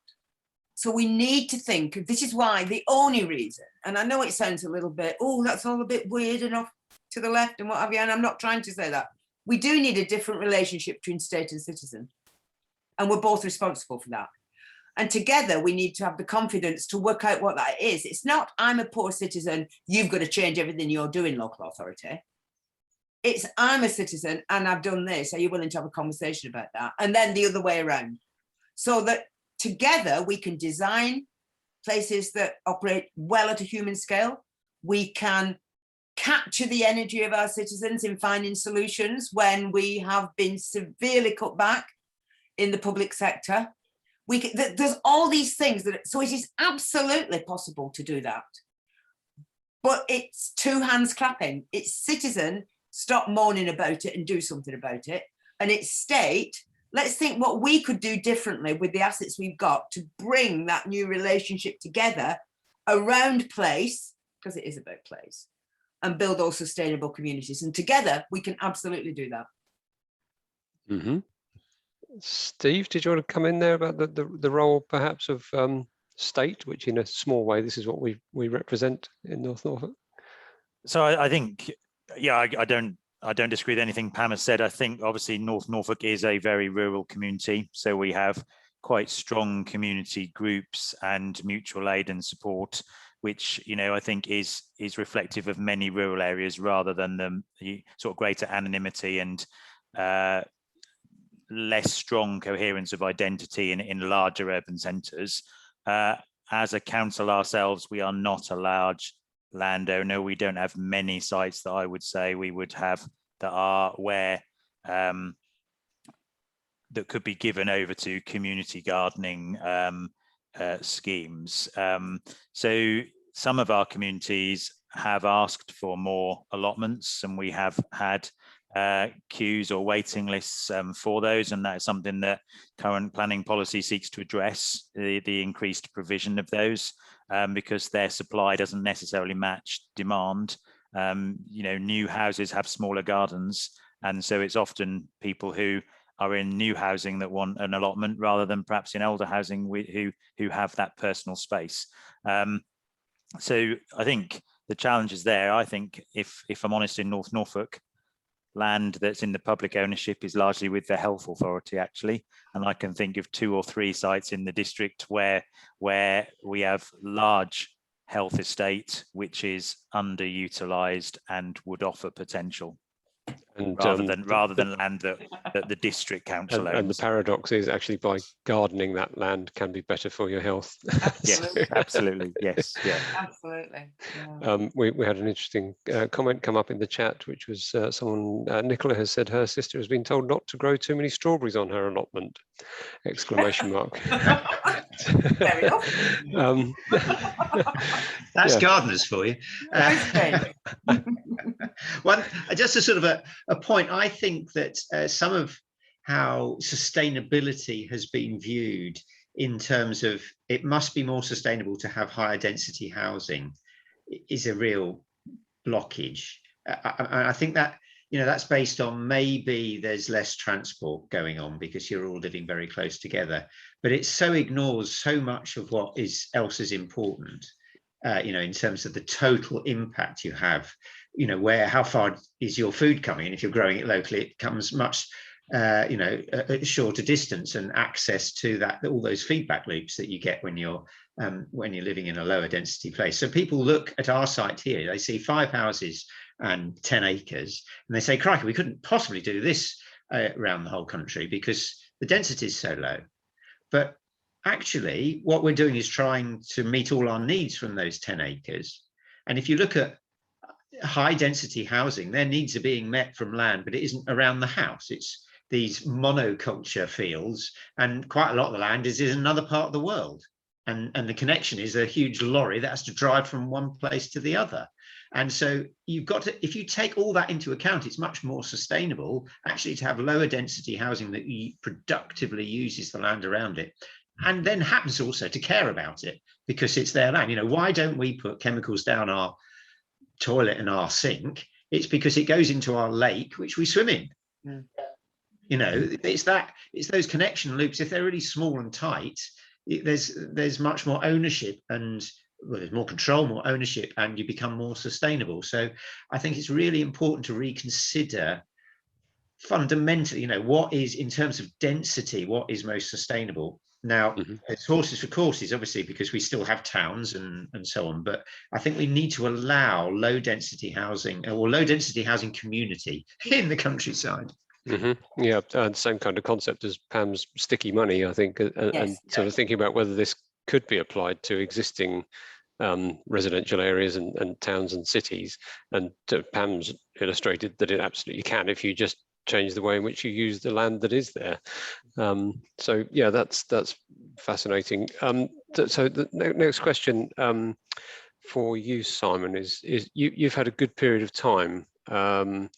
So we need to think, this is why the only reason, and I know it sounds a little bit, oh, that's all a bit weird and off to the left and what have you, and I'm not trying to say that. We do need a different relationship between state and citizen, and we're both responsible for that. And together we need to have the confidence to work out what that is. It's not, I'm a poor citizen, you've got to change everything you're doing, local authority. It's, I'm a citizen and I've done this. Are you willing to have a conversation about that? And then the other way around. So that together we can design places that operate well at a human scale. We can capture the energy of our citizens in finding solutions when we have been severely cut back in the public sector. There's all these things so it is absolutely possible to do that, but it's two hands clapping. It's citizen, stop moaning about it and do something about it, and it's state, let's think what we could do differently with the assets we've got to bring that new relationship together around place, because it is about place, and build those sustainable communities, and together we can absolutely do that. Mm-hmm. Steve, did you want to come in there about the role perhaps of state, which in a small way, this is what we represent in North Norfolk? So I think, yeah, I don't disagree with anything Pam has said. I think obviously North Norfolk is a very rural community, so we have quite strong community groups and mutual aid and support, which I think is reflective of many rural areas rather than the sort of greater anonymity and less strong coherence of identity in larger urban centres. As a council ourselves, we are not a large landowner. We don't have many sites that I would say we would have that are where that could be given over to community gardening schemes. So some of our communities have asked for more allotments, and we have had queues or waiting lists for those, and that is something that current planning policy seeks to address, the increased provision of those, because their supply doesn't necessarily match demand. New houses have smaller gardens, and so it's often people who are in new housing that want an allotment rather than perhaps in older housing who have that personal space. So I think the challenge is there. I think if I'm honest, in North Norfolk, land that's in the public ownership is largely with the health authority, actually, and I can think of 2 or 3 sites in the district where we have large health estate which is underutilized and would offer potential. And rather than land that the district council owns. And the paradox is actually by gardening that land can be better for your health. Yes, absolutely. Yes, yeah. Absolutely. Yeah. We had an interesting comment come up in the chat, which was someone, Nicola has said her sister has been told not to grow too many strawberries on her allotment! Exclamation mark. Fair enough. That's Yeah. gardeners for you. One, just a sort of a point, I think that some of how sustainability has been viewed in terms of it must be more sustainable to have higher density housing is a real blockage. I think that, you know, that's based on maybe there's less transport going on because you're all living very close together, but it so ignores so much of what else is important. You know, in terms of the total impact you have, you know, how far is your food coming? And if you're growing it locally, it comes much, you know, a shorter distance and access to all those feedback loops that you get when you're living in a lower density place. So people look at our site here, they see 5 houses and 10 acres, and they say, crikey, we couldn't possibly do this around the whole country because the density is so low. But actually, what we're doing is trying to meet all our needs from those 10 acres. And if you look at high density housing, their needs are being met from land, but it isn't around the house. It's these monoculture fields, and quite a lot of the land is in another part of the world. And the connection is a huge lorry that has to drive from one place to the other. And so you've got to, if you take all that into account, it's much more sustainable actually to have lower density housing that productively uses the land around it. And then happens also to care about it because it's their land. You know, why don't we put chemicals down our toilet and our sink? It's because it goes into our lake, which we swim in. Mm. You know, it's those connection loops. If they're really small and tight, there's much more ownership and, well, there's more control, more ownership, and you become more sustainable. So I think it's really important to reconsider fundamentally, you know, what is, in terms of density, what is most sustainable. Now, it's horses for courses, obviously, because we still have towns and so on. But I think we need to allow low density housing or low density housing community in the countryside. Yeah, and same kind of concept as Pam's sticky money, I think, and sort of thinking about whether this could be applied to existing residential areas and towns and cities. And Pam's illustrated that it absolutely can if you just change the way in which you use the land that is there. So yeah, that's fascinating. So the next question for you, Simon, is you've had a good period of time to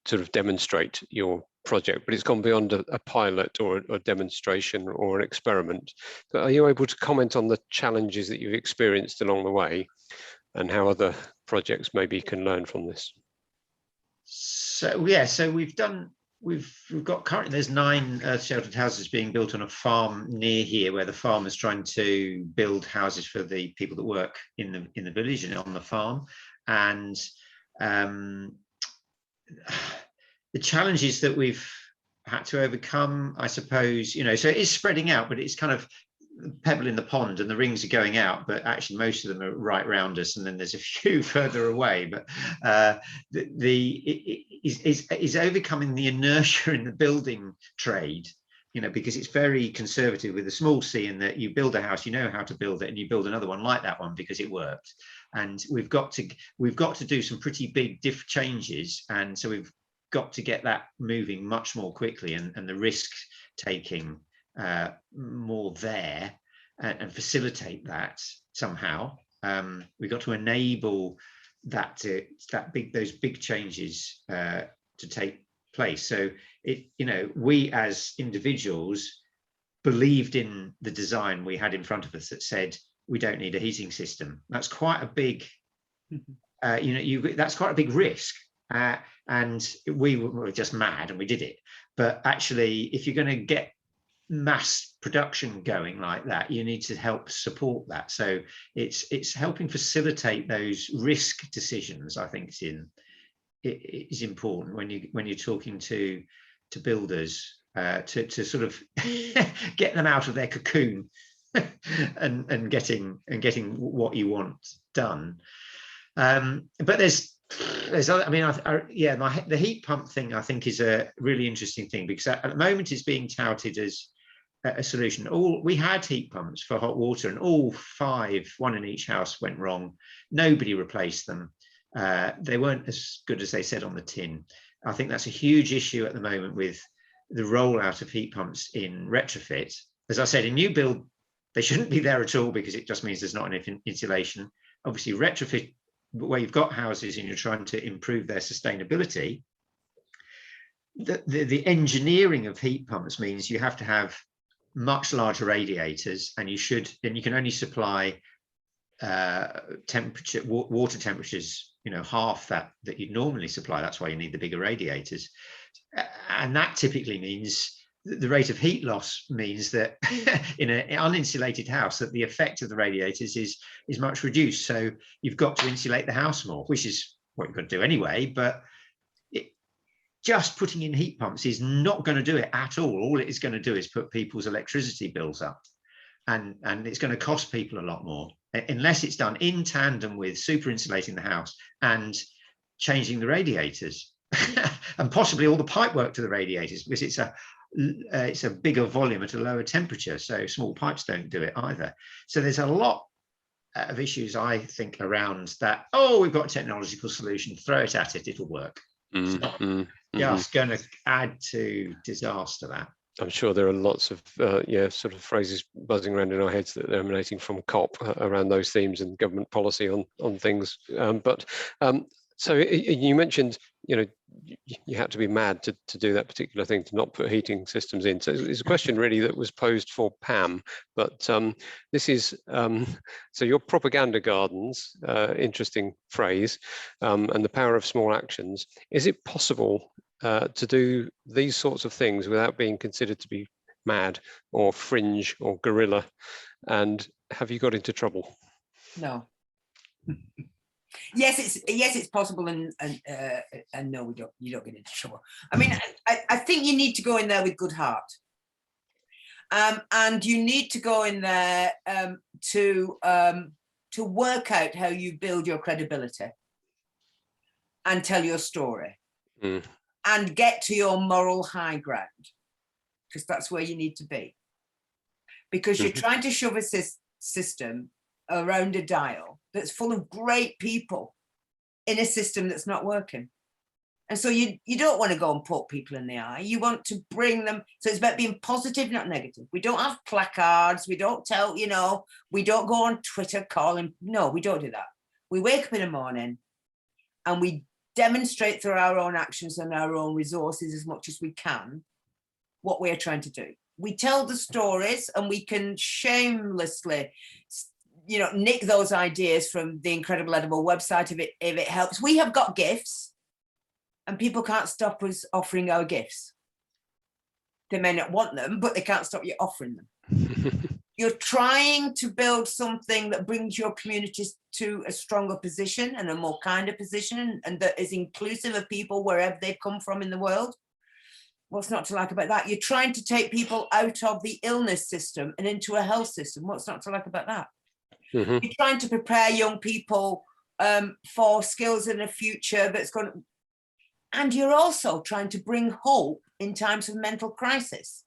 sort of demonstrate your project, but it's gone beyond a pilot or a demonstration or an experiment. But are you able to comment on the challenges that you've experienced along the way and how other projects maybe can learn from this? So yeah, so we've got currently there's 9 earth sheltered houses being built on a farm near here, where the farmer's trying to build houses for the people that work in the village and on the farm. And the challenges that we've had to overcome, I suppose, you know, so it is spreading out, but it's kind of pebble in the pond and the rings are going out, but actually most of them are right round us, and then there's a few further away. But is overcoming the inertia in the building trade, you know, because it's very conservative with a small c, in that you build a house, you know how to build it, and you build another one like that one because it worked. And we've got to do some pretty big changes, and so we've got to get that moving much more quickly, and the risk taking more there, and facilitate that somehow. We've got to enable those big changes to take place. So you know, we as individuals believed in the design we had in front of us that said we don't need a heating system. That's quite a big, you know, that's quite a big risk. And we were just mad and we did it. But actually, if you're going to get mass production going like that, you need to help support that. So it's helping facilitate those risk decisions. I think is important when you're talking to builders, to sort of get them out of their cocoon and getting what you want done. But there's The heat pump thing I think is a really interesting thing, because at the moment it's being touted as a solution. We had heat pumps for hot water, and all 5, one in each house, went wrong. Nobody replaced them. They weren't as good as they said on the tin. I think that's a huge issue at the moment with the rollout of heat pumps in retrofit. As I said, in new build, they shouldn't be there at all, because it just means there's not enough insulation. Obviously, retrofit, where you've got houses and you're trying to improve their sustainability, the engineering of heat pumps means you have to have much larger radiators, and you can only supply water temperatures, half that you'd normally supply. That's why you need the bigger radiators, and that typically means the rate of heat loss means that in an uninsulated house, that the effect of the radiators is much reduced. So you've got to insulate the house more, which is what you've got to do anyway. But just putting in heat pumps is not going to do it at all. All it is going to do is put people's electricity bills up, and it's going to cost people a lot more, unless it's done in tandem with super insulating the house and changing the radiators and possibly all the pipe work to the radiators, because it's a bigger volume at a lower temperature, so small pipes don't do it either. So there's a lot of issues, I think, around that. We've got a technological solution, throw it at it, it'll work. Just going to add to disaster, that. I'm sure there are lots of sort of phrases buzzing around in our heads that are emanating from COP around those themes and government policy on things. So you mentioned, you had to be mad to do that particular thing, to not put heating systems in. So it's a question really that was posed for Pam, but this is, so your propaganda gardens, interesting phrase, and the power of small actions. Is it possible to do these sorts of things without being considered to be mad or fringe or guerrilla? And have you got into trouble? No. Yes, it's possible, and no, you don't get into trouble. I mean, I think you need to go in there with good heart, and you need to go in there to work out how you build your credibility and tell your story, and get to your moral high ground, because that's where you need to be. Because you're trying to shove a system around a dial that's full of great people in a system that's not working. And so you don't want to go and poke people in the eye. You want to bring them. So it's about being positive, not negative. We don't have placards. We don't tell, we don't go on Twitter calling. No, we don't do that. We wake up in the morning and we demonstrate through our own actions and our own resources as much as we can what we're trying to do. We tell the stories, and we can shamelessly nick those ideas from the Incredible Edible website if it helps. We have got gifts, and people can't stop us offering our gifts. They may not want them, but they can't stop you offering them. You're trying to build something that brings your communities to a stronger position and a more kinder position, and that is inclusive of people wherever they've come from in the world. What's not to like about that? You're trying to take people out of the illness system and into a health system. What's not to like about that? You're trying to prepare young people for skills in a future that's going to, and you're also trying to bring hope in times of mental crisis.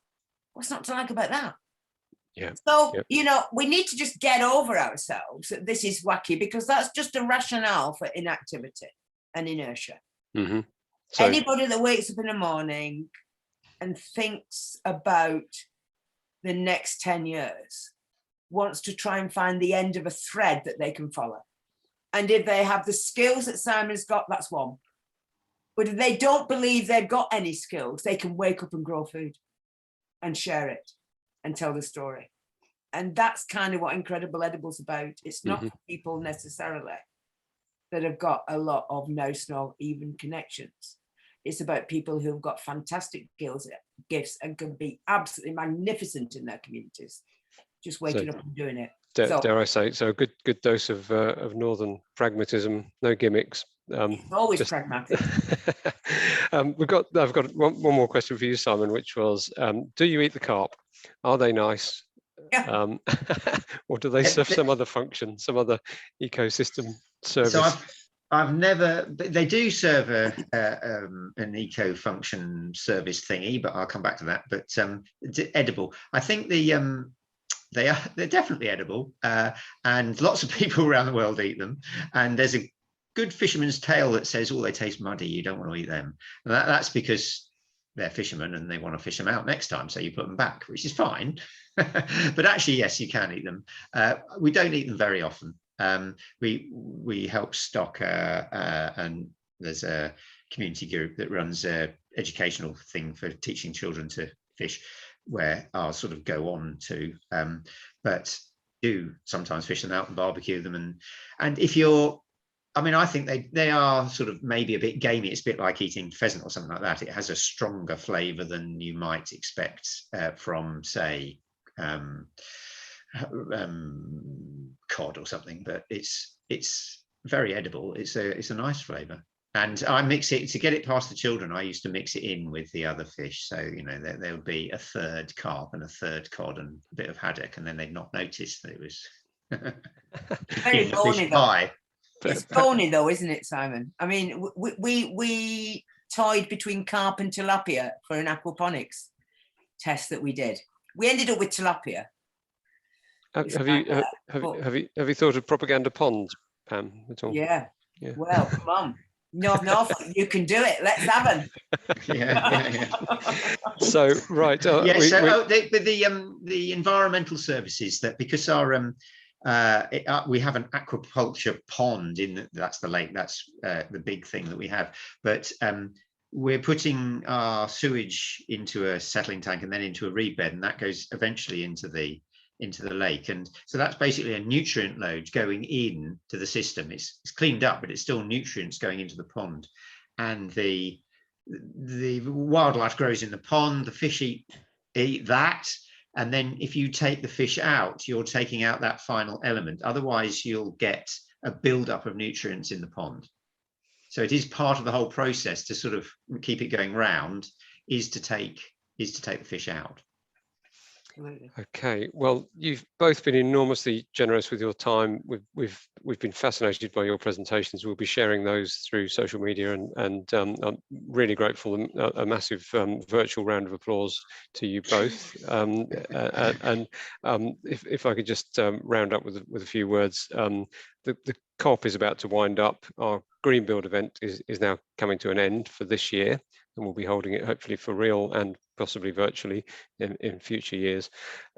What's not to like about that? So, we need to just get over ourselves that this is wacky, because that's just a rationale for inactivity and inertia. So, anybody that wakes up in the morning and thinks about the next 10 years wants to try and find the end of a thread that they can follow. And if they have the skills that Simon's got, that's one. But if they don't believe they've got any skills, they can wake up and grow food and share it and tell the story. And that's kind of what Incredible Edible's about. It's not for people necessarily that have got a lot of nice or even connections. It's about people who've got fantastic skills, gifts, and can be absolutely magnificent in their communities. Just waking up and doing it. Dare I say, so a good dose of northern pragmatism, no gimmicks. Always pragmatic. I've got one more question for you, Simon, which was, do you eat the carp? Are they nice? Or do they serve some other function, some other ecosystem service? So I've never. They do serve an eco function service thingy, but I'll come back to that. But edible. I think they're definitely edible, and lots of people around the world eat them. And there's a good fisherman's tale that says, "Oh, they taste muddy. You don't want to eat them." And that's because they're fishermen and they want to fish them out next time, so you put them back, which is fine. But actually, yes, you can eat them. We don't eat them very often. We help stock, and there's a community group that runs an educational thing for teaching children to fish, where I'll sort of go on to, but do sometimes fish them out and barbecue them. And if you're, I mean, I think they are sort of maybe a bit gamey. It's a bit like eating pheasant or something like that. It has a stronger flavour than you might expect from, say, cod or something. But it's very edible. It's a nice flavour. And I mix it to get it past the children. I used to mix it in with the other fish. So, you know, there would be a third carp and a third cod and a bit of haddock, and then they'd not notice that it was Very thorny, pie. It's thorny though, isn't it, Simon? I mean, we tied between carp and tilapia for an aquaponics test that we did. We ended up with tilapia. Have you thought of propaganda ponds, Pam, at all? Yeah. Well, come on. Norfolk, you can do it. Let's have them. Yeah. So right. The environmental services, that because our we have an aquaculture pond in that's the lake. That's the big thing that we have. But we're putting our sewage into a settling tank and then into a reed bed, and that goes eventually into the lake. And so that's basically a nutrient load going in to the system. It's cleaned up, but it's still nutrients going into the pond, and the wildlife grows in the pond. The fish eat that, and then if you take the fish out, you're taking out that final element. Otherwise you'll get a buildup of nutrients in the pond. So it is part of the whole process to sort of keep it going round, is to take the fish out. Okay, well, you've both been enormously generous with your time. We've been fascinated by your presentations. We'll be sharing those through social media, and I'm really grateful. A massive virtual round of applause to you both. If I could just round up with a few words. The COP is about to wind up. Our Greenbuild event is now coming to an end for this year, and we'll be holding it hopefully for real and possibly virtually in future years.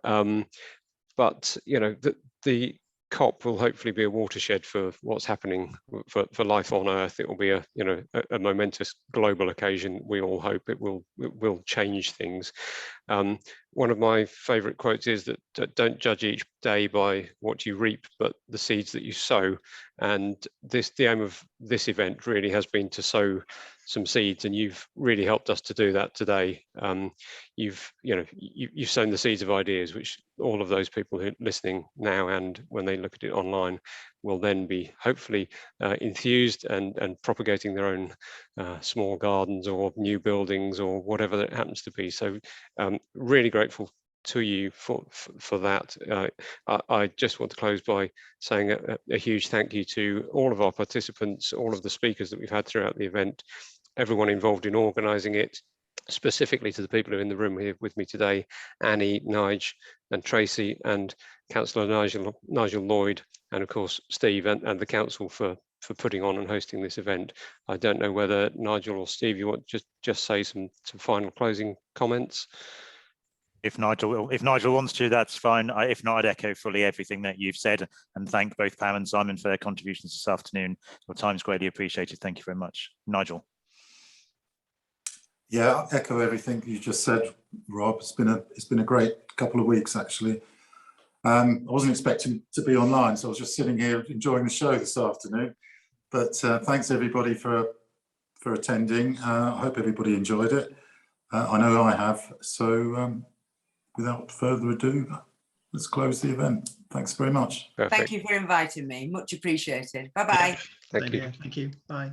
But you know, the COP will hopefully be a watershed for what's happening for life on Earth. It will be a momentous global occasion. We all hope it will change things. One of my favourite quotes is that don't judge each day by what you reap, but the seeds that you sow. And the aim of this event really has been to sow some seeds, and you've really helped us to do that today. You've sown the seeds of ideas, which all of those people who are listening now and when they look at it online will then be hopefully enthused and propagating their own small gardens or new buildings or whatever that happens to be. So really grateful to you for that. I just want to close by saying a huge thank you to all of our participants, all of the speakers that we've had throughout the event, everyone involved in organising it, specifically to the people who are in the room here with me today, Annie, Nige and Tracy, and Councillor Nigel Lloyd, and of course Steve and the council for putting on and hosting this event. I don't know whether Nigel or Steve, you want to just say some final closing comments? If Nigel wants to, that's fine. If not, I'd echo fully everything that you've said, and thank both Pam and Simon for their contributions this afternoon. Your time's greatly appreciated. Thank you very much. Nigel. Yeah, I'll echo everything you just said, Rob. It's been a great couple of weeks, actually. I wasn't expecting to be online, so I was just sitting here enjoying the show this afternoon. But thanks everybody for attending. I hope everybody enjoyed it. I know I have. So without further ado, let's close the event. Thanks very much. Perfect. Thank you for inviting me. Much appreciated. Bye-bye. Thank you. Thank you. Bye.